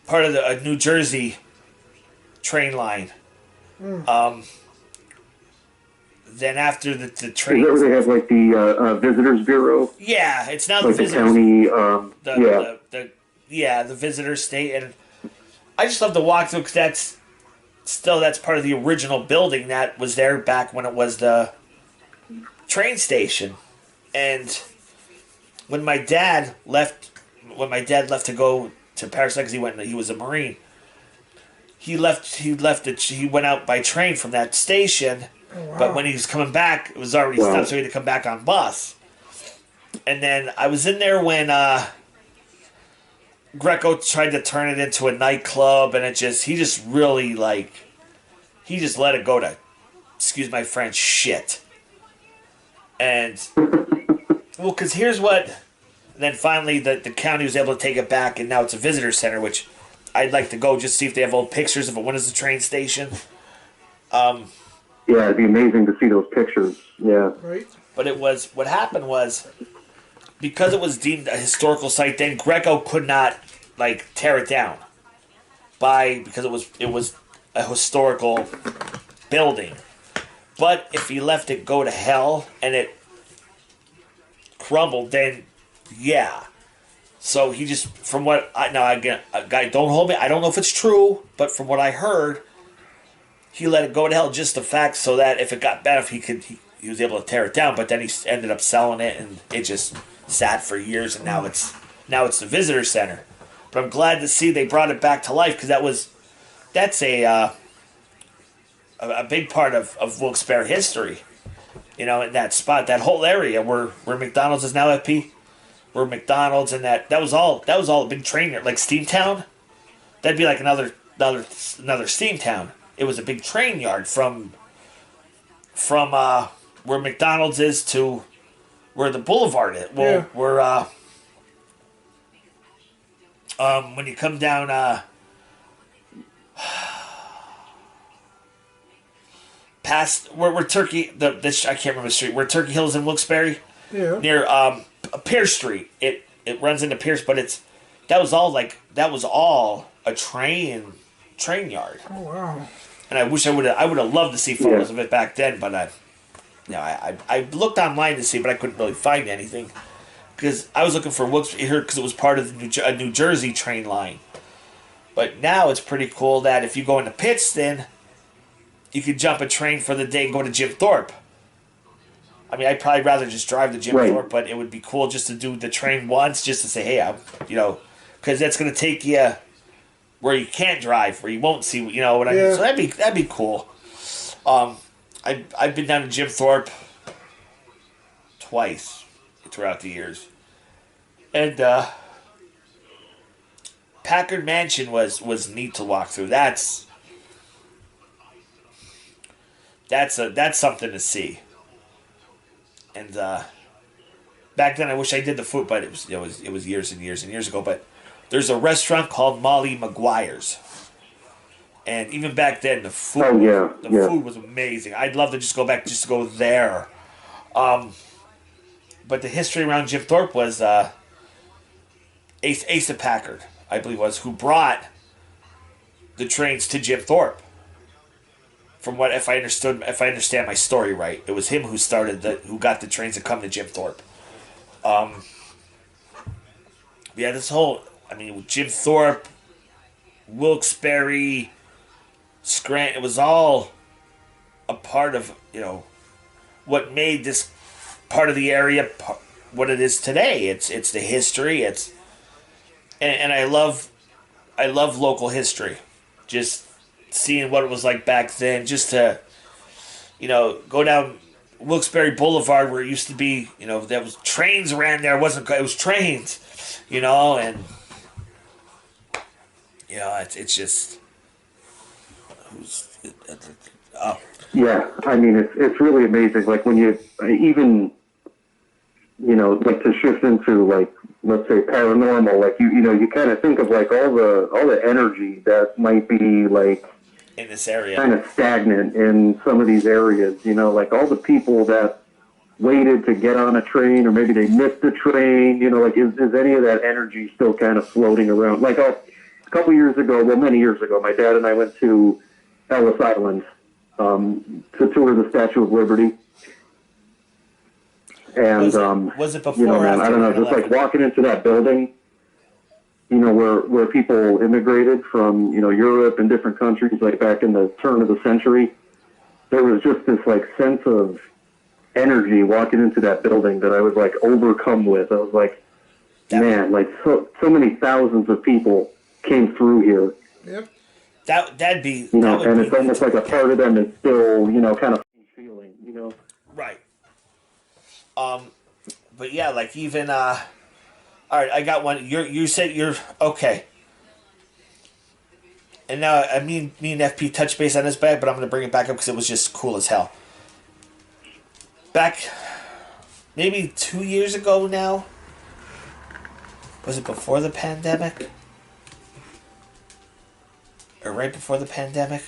part of a New Jersey train line. Then after the train, Is that where they have like the Visitors Bureau? Yeah, it's now Like the the visitors. county. The visitor state, and I just love to walk through because that's part of the original building that was there back when it was the train station, and when my dad left to go to Paris because he was a Marine. He went out by train from that station, but when he was coming back, it was already stopped, so he had to come back on bus. And then I was in there when Greco tried to turn it into a nightclub, and he just really he just let it go to, excuse my French, shit. And well, because here's what. And then finally, the county was able to take it back, and now it's a visitor center, which I'd like to go just see if they have old pictures of it. When is the train station? Yeah, it'd be amazing to see those pictures. Yeah. Right. But what happened was, because it was deemed a historical site, then Greco could not tear it down because it was a historical building. But if he let it go to hell and it crumbled, then yeah. So he just, from what guy, don't hold me. I don't know if it's true, but from what I heard, he let it go to hell just the fact so that if it got bad, he was able to tear it down. But then he ended up selling it, and it just sat for years, and now it's the visitor center. But I'm glad to see they brought it back to life, because that's a big part of Wilkes-Barre history. In that spot, that whole area where McDonald's is now FP. Where McDonald's and that was all a big train yard, like Steamtown. That'd be like another Steamtown. It was a big train yard from where McDonald's is to where the boulevard is. Well, where when you come down past where Turkey I can't remember the street where Turkey Hill is in Wilkes-Barre. Yeah. Near Pierce Street. It runs into Pierce, but that was all a train yard. Oh wow! And I wish I would have loved to see photos of it back then, but I looked online to see, but I couldn't really find anything because I was looking for Wilkes-Barre because it was part of the New Jersey train line. But now it's pretty cool that if you go into Pittston, you could jump a train for the day and go to Jim Thorpe. I mean, I'd probably rather just drive to Jim Thorpe, but it would be cool just to do the train once, just to say, hey, because that's going to take you where you can't drive, where you won't see, what I mean. So that'd be cool. I've been down to Jim Thorpe twice throughout the years, and Packard Mansion was neat to walk through. That's something to see. And back then, I wish I did the food, but it was years and years and years ago. But there's a restaurant called Molly Maguire's, and even back then, the food food was amazing. I'd love to just go back just to go there. But the history around Jim Thorpe was Asa Packard, I believe, was who brought the trains to Jim Thorpe. From what, if I understand my story right, it was him who got the trains to come to Jim Thorpe. This whole, Jim Thorpe, Wilkes-Barre, Scranton, it was all a part of, what made this part of the area what it is today. It's the history. And I love local history. Just seeing what it was like back then, just to, go down Wilkes-Barre Boulevard where it used to be, there was trains ran there. It was trains, and, it's just, Yeah, it's really amazing. Like when you even, like to shift into let's say paranormal, you kind of think of all the energy that might be in this area, kind of stagnant in some of these areas, all the people that waited to get on a train, or maybe they missed the train, is any of that energy still kind of floating around? A couple years ago, many years ago, my dad and I went to Ellis Island to tour the Statue of Liberty. And was it before or after? I don't know, just walking into that building, where people immigrated from, Europe and different countries, back in the turn of the century, there was just this sense of energy walking into that building that I was like overcome with. I was like, man, like so many thousands of people came through here. Yep. That'd be, you that know, would and be it's almost like a part of them is still, you know, kind of feeling, you know. right. But yeah, like even all right, I got one. You said you're okay. And now me and FP touched base on this bag, but I'm gonna bring it back up because it was just cool as hell. Back maybe 2 years ago now. Was it before the pandemic? Or right before the pandemic?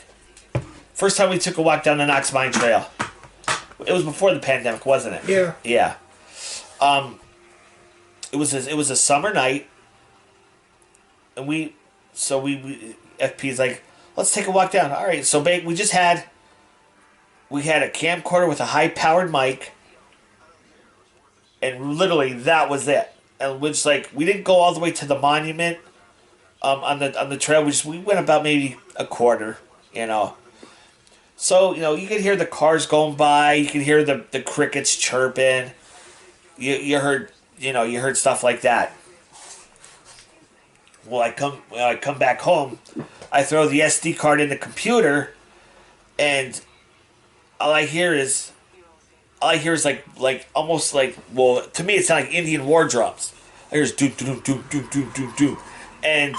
First time we took a walk down the Knox Mine Trail. It was before the pandemic, wasn't it? Yeah. Yeah. It was a summer night, and we FP's like, let's take a walk down. All right, so we had a camcorder with a high powered mic, and literally that was it. And which like we didn't go all the way to the monument, on the trail. We went about maybe a quarter, you know. So you know you could hear the cars going by, you could hear the crickets chirping. You heard stuff like that. Well, I come back home, I throw the SD card in the computer, and all I hear is like almost like, well, to me it sounded like Indian war drums. I hear do do do do do do do, and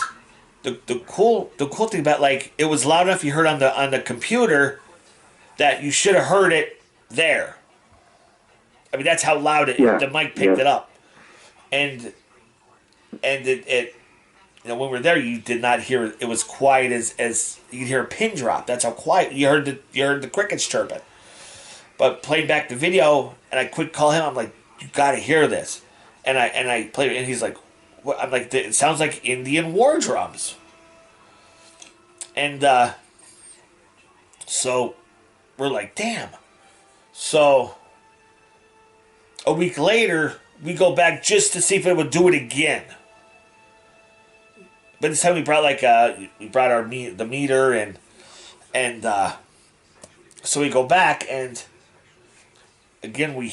the cool thing about, like, it was loud enough you heard on the computer that you should have heard it there. I mean, that's how loud the mic picked it up, and it you know, when we were there, you did not hear it. It was quiet as you could hear a pin drop. That's how quiet you heard the crickets chirping. But playing back the video, and I quick call him. I'm like, you got to hear this, and I played it, and he's like, what? I'm like, it sounds like Indian war drums, and so we're like, damn. So a week later, we go back just to see if it would do it again. But this time we brought the meter, and so we go back, and again we're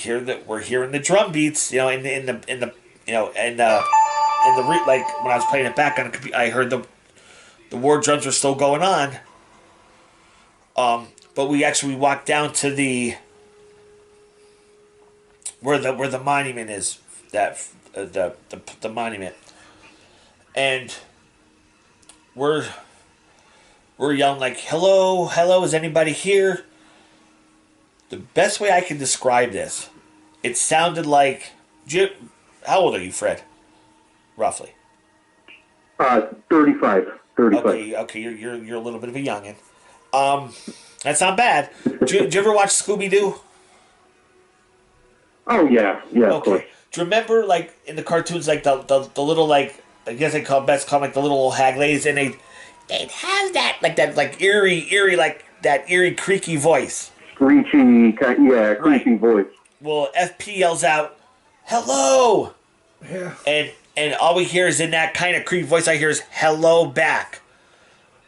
hearing the drum beats, you know, in the you know, and like when I was playing it back on the computer, I heard the war drums were still going on. But we walked down to where the monument is, that the monument, and we're yelling like, hello, is anybody here? The best way I can describe this, it sounded like, how old are you, Fred? Roughly. 35. Okay, you're a little bit of a youngin. That's not bad. Did you ever watch Scooby-Doo? Oh yeah, okay. Of course. Do you remember, like, in the cartoons, like the little, like, I guess they call like the little hag ladies, and they'd have that eerie, like that eerie creaky voice. Screechy, creaky voice. Well, FP yells out, "Hello!" Yeah. And all we hear is, in that kind of creepy voice, I hear is "Hello" back.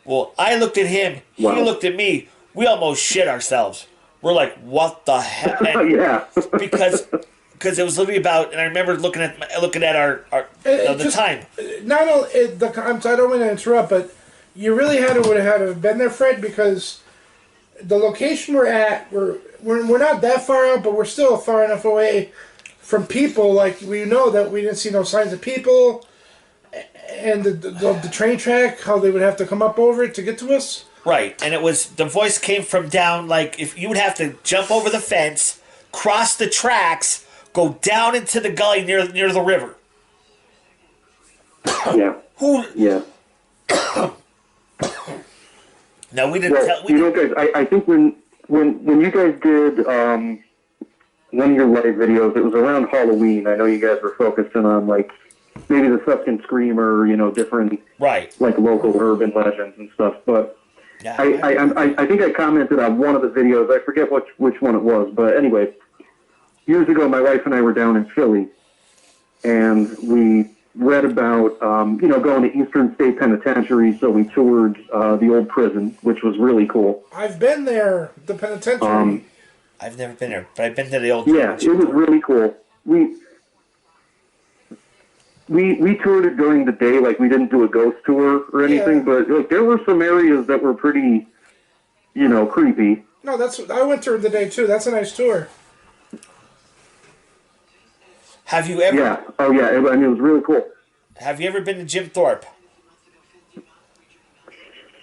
Well, I looked at him, he looked at me. We almost shit ourselves. We're like, "What the heck?" Yeah. because it was literally about, and I remember looking at our the time. Not only I'm sorry, I don't want to interrupt, but you really would have been there, Fred, because the location we're at, we're not that far out, but we're still far enough away from people. Like, we know that we didn't see no signs of people, and the train track, how they would have to come up over it to get to us. Right, and the voice came from down, like, if you would have to jump over the fence, cross the tracks, go down into the gully near the river. Yeah. Yeah. No, we didn't tell. You know, guys, I think when you guys did one of your live videos, it was around Halloween. I know you guys were focusing on, like, maybe the Suskin Screamer, you know, different, right, like, local urban legends and stuff. But yeah, I think I commented on one of the videos. I forget which one it was, but anyway, years ago, my wife and I were down in Philly, and we read about, going to Eastern State Penitentiary, so we toured the old prison, which was really cool. I've been there, the penitentiary. I've never been there, but I've been to the old. Yeah, it was really cool. We toured it during the day, like we didn't do a ghost tour or anything, but like there were some areas that were pretty, creepy. No, I went through the day too. That's a nice tour. Have you ever? Yeah. Oh yeah. I mean, it was really cool. Have you ever been to Jim Thorpe?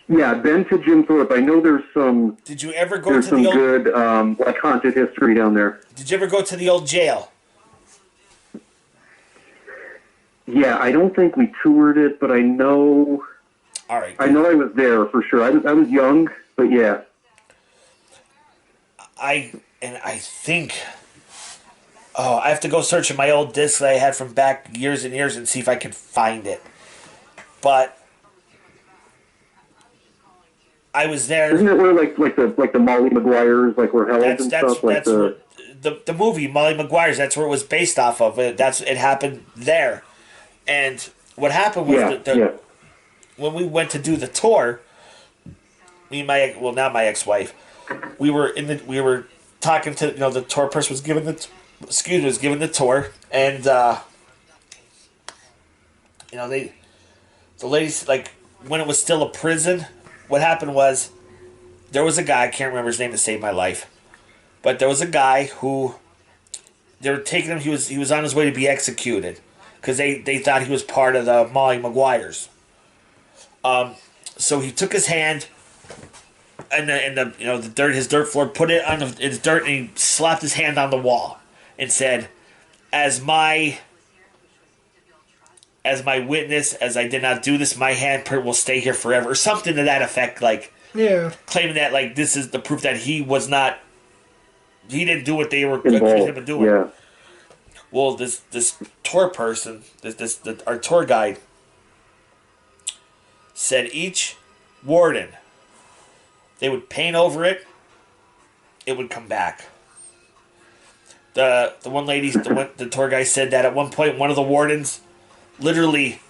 Yeah, I've been to Jim Thorpe. I know there's some. Did you ever go There's to some the old? good like haunted history down there. Did you ever go to the old jail? Yeah, I don't think we toured it, but I know. All right. I know I was there for sure. I was young, but yeah. I think. Oh, I have to go search in my old discs that I had from back years and years and see if I can find it. But I was there. Isn't it where like the Molly Maguires were held and stuff? That's where the movie Molly Maguires. That's where it was based off of. It happened there, and what happened was when we went to do the tour. Me and now my ex-wife, we were talking to the tour person was giving the tour, and the ladies, like, when it was still a prison, what happened was there was a guy, I can't remember his name to save my life, but there was a guy who they were taking him. He was on his way to be executed because they thought he was part of the Molly Maguires. So he took his hand and the dirt, his dirt floor, put it on his dirt, and he slapped his hand on the wall and said, as my witness, as I did not do this, my handprint will stay here forever, or something to that effect, like, claiming that, like, this is the proof that he didn't do what they were accusing him of doing. Yeah. Well, this tour person, our tour guide, said each warden, they would paint over it, it would come back. The one lady, the tour guy said that at one point, one of the wardens, literally,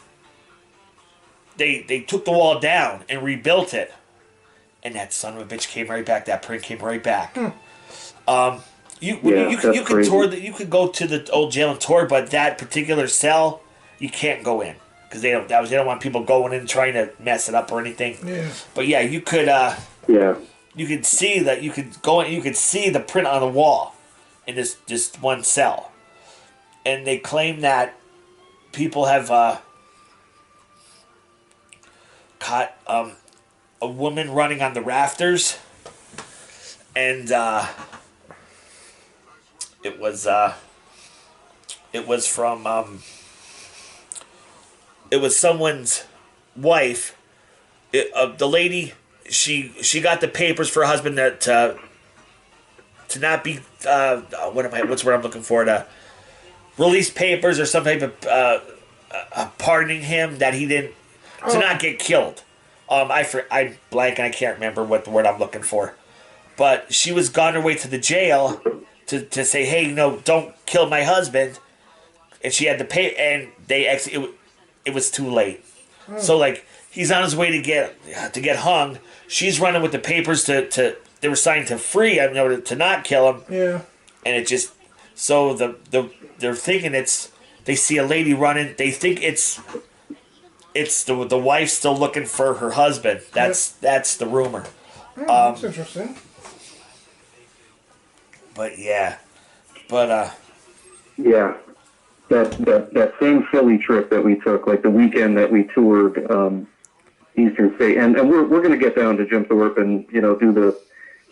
they took the wall down and rebuilt it, and that son of a bitch came right back. That print came right back. You could go to the old jail and tour, but that particular cell, you can't go in because they don't want people going in trying to mess it up or anything. Yeah. But yeah, you could. You could see that you could go in. You could see the print on the wall in this one cell, and they claim that people have caught a woman running on the rafters, and it was someone's wife. The lady, she got the papers for her husband that to not be what's the word I'm looking for, to release papers or some type of pardoning him that he didn't, to not get killed. I blank and I can't remember what the word I'm looking for, but she was gone her way to the jail to say, hey, don't kill my husband, and she had to pay, and it was too late. So, like, he's on his way to get hung. She's running with the papers to they were signed to free him, to not kill him. Yeah. And it just, so they're thinking they see a lady running. They think it's the wife still looking for her husband. That's the rumor. That's interesting. But yeah, yeah, that same Philly trip that we took, like the weekend that we toured Eastern State, and we're going to get down to Jim Thorpe and do the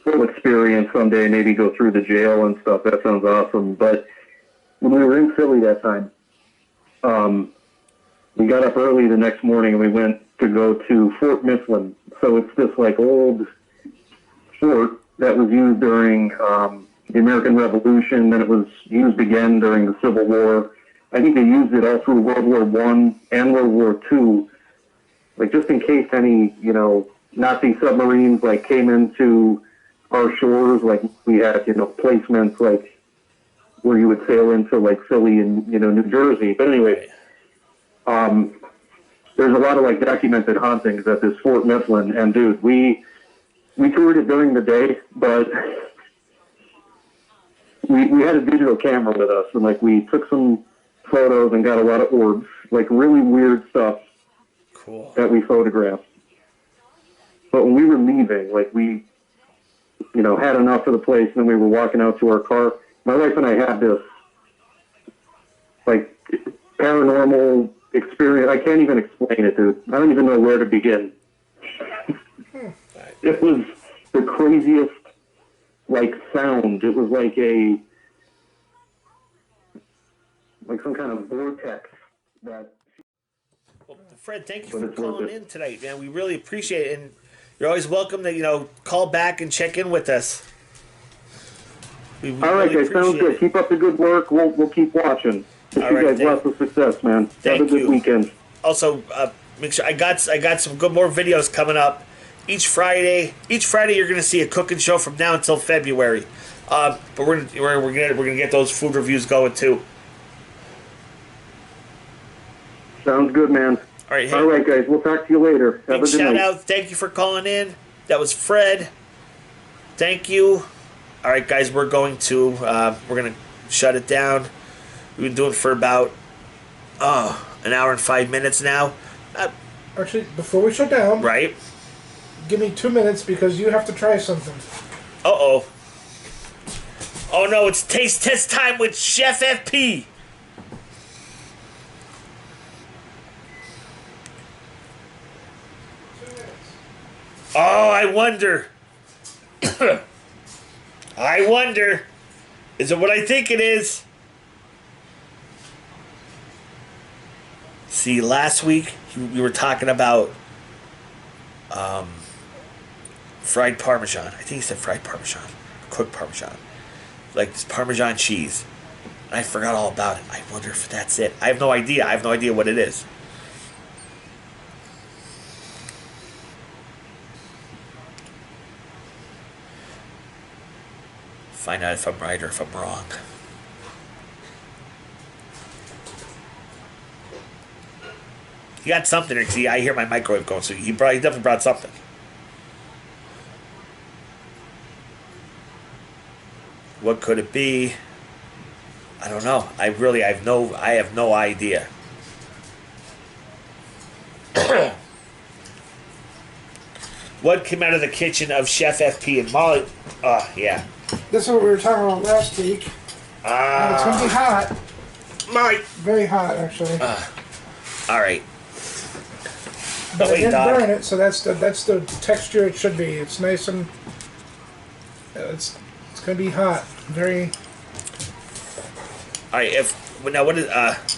full experience someday, maybe go through the jail and stuff. That sounds awesome. But when we were in Philly that time, we got up early the next morning and we went to go to Fort Mifflin. So it's this like old fort that was used during the American Revolution. Then it was used again during the Civil War. I think they used it all through World War I and World War II, like just in case any Nazi submarines like came into our shores. Like we had placements like where you would sail into like Philly and New Jersey. But anyway, there's a lot of like documented hauntings at this Fort Mifflin, and dude, we toured it during the day, but we had a digital camera with us, and like we took some photos and got a lot of orbs, like really weird stuff Cool. that we photographed. But when we were leaving, like we, had enough of the place, and then we were walking out to our car. My wife and I had this like paranormal experience. I can't even explain it, dude. I don't even know where to begin. It was the craziest, like, sound. It was like some kind of vortex that. Well, Fred, thank you for calling in tonight, man. We really appreciate it, and you're always welcome to call back and check in with us. We all right, really guys, sounds good. Keep up the good work. We'll keep watching. Wish you guys lots of success, man. Have a good weekend. Also, make sure I got some good more videos coming up each Friday. Each Friday, you're gonna see a cooking show from now until February. But we're gonna get those food reviews going too. Sounds good, man. All right, hey, all right, guys. We'll talk to you later. Have a good shout night. out. Thank you for calling in. That was Fred. Thank you. All right, guys. We're gonna shut it down. We've been doing it for about an hour and 5 minutes now. Actually, before we shut down, Right. give me 2 minutes because you have to try something. Uh-oh. Oh, no, it's taste test time with Chef FP. Oh, I wonder. I wonder. Is it what I think it is? See, last week we were talking about fried Parmesan. I think he said fried Parmesan. Cooked Parmesan. Like this Parmesan cheese. And I forgot all about it. I wonder if that's it. I have no idea. I have no idea what it is. Find out if I'm right or if I'm wrong. He got something there. See, I hear my microwave going, so he definitely brought something. What could it be? I don't know. I have no idea. What came out of the kitchen of Chef FP and Molly? Yeah. This is what we were talking about last week. It's going to be hot. Molly. Very hot, actually. All right. But I didn't burn it, so that's the texture it should be. It's nice and it's going to be hot. Very. All right. Now what is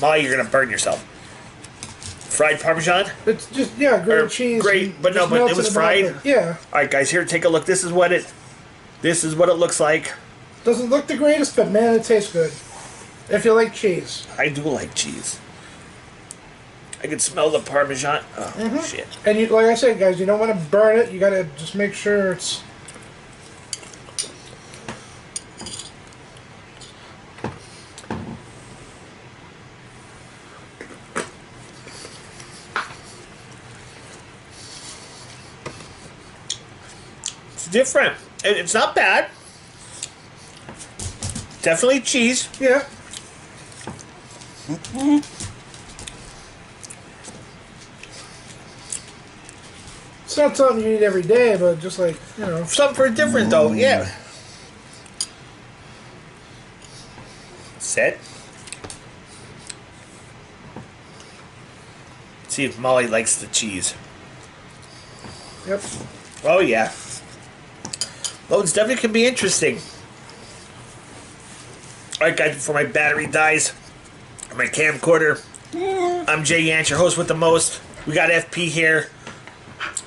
Molly? You're gonna burn yourself. Fried Parmesan? It's just grilled cheese. Great, but it was fried. Yeah. All right, guys. Here, take a look. This is what it looks like. Doesn't look the greatest, but man, it tastes good. If you like cheese. I do like cheese. I can smell the Parmesan. Oh, shit. And like I said, guys, you don't want to burn it. You got to just make sure it's... It's different. It's not bad. Definitely cheese. Yeah. It's not something you eat every day, but just like, Something for different, though. Yeah. Set. See if Molly likes the cheese. Yep. Oh, yeah. Oh, it's definitely can be interesting. Alright, guys, before my battery dies, my camcorder, I'm Jay Yanch, your host with the most. We got FP here.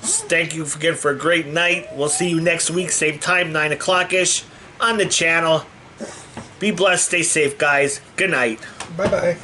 Thank you again for a great night. We'll see you next week, same time, 9 o'clock-ish, on the channel. Be blessed, stay safe, guys. Good night. Bye-bye.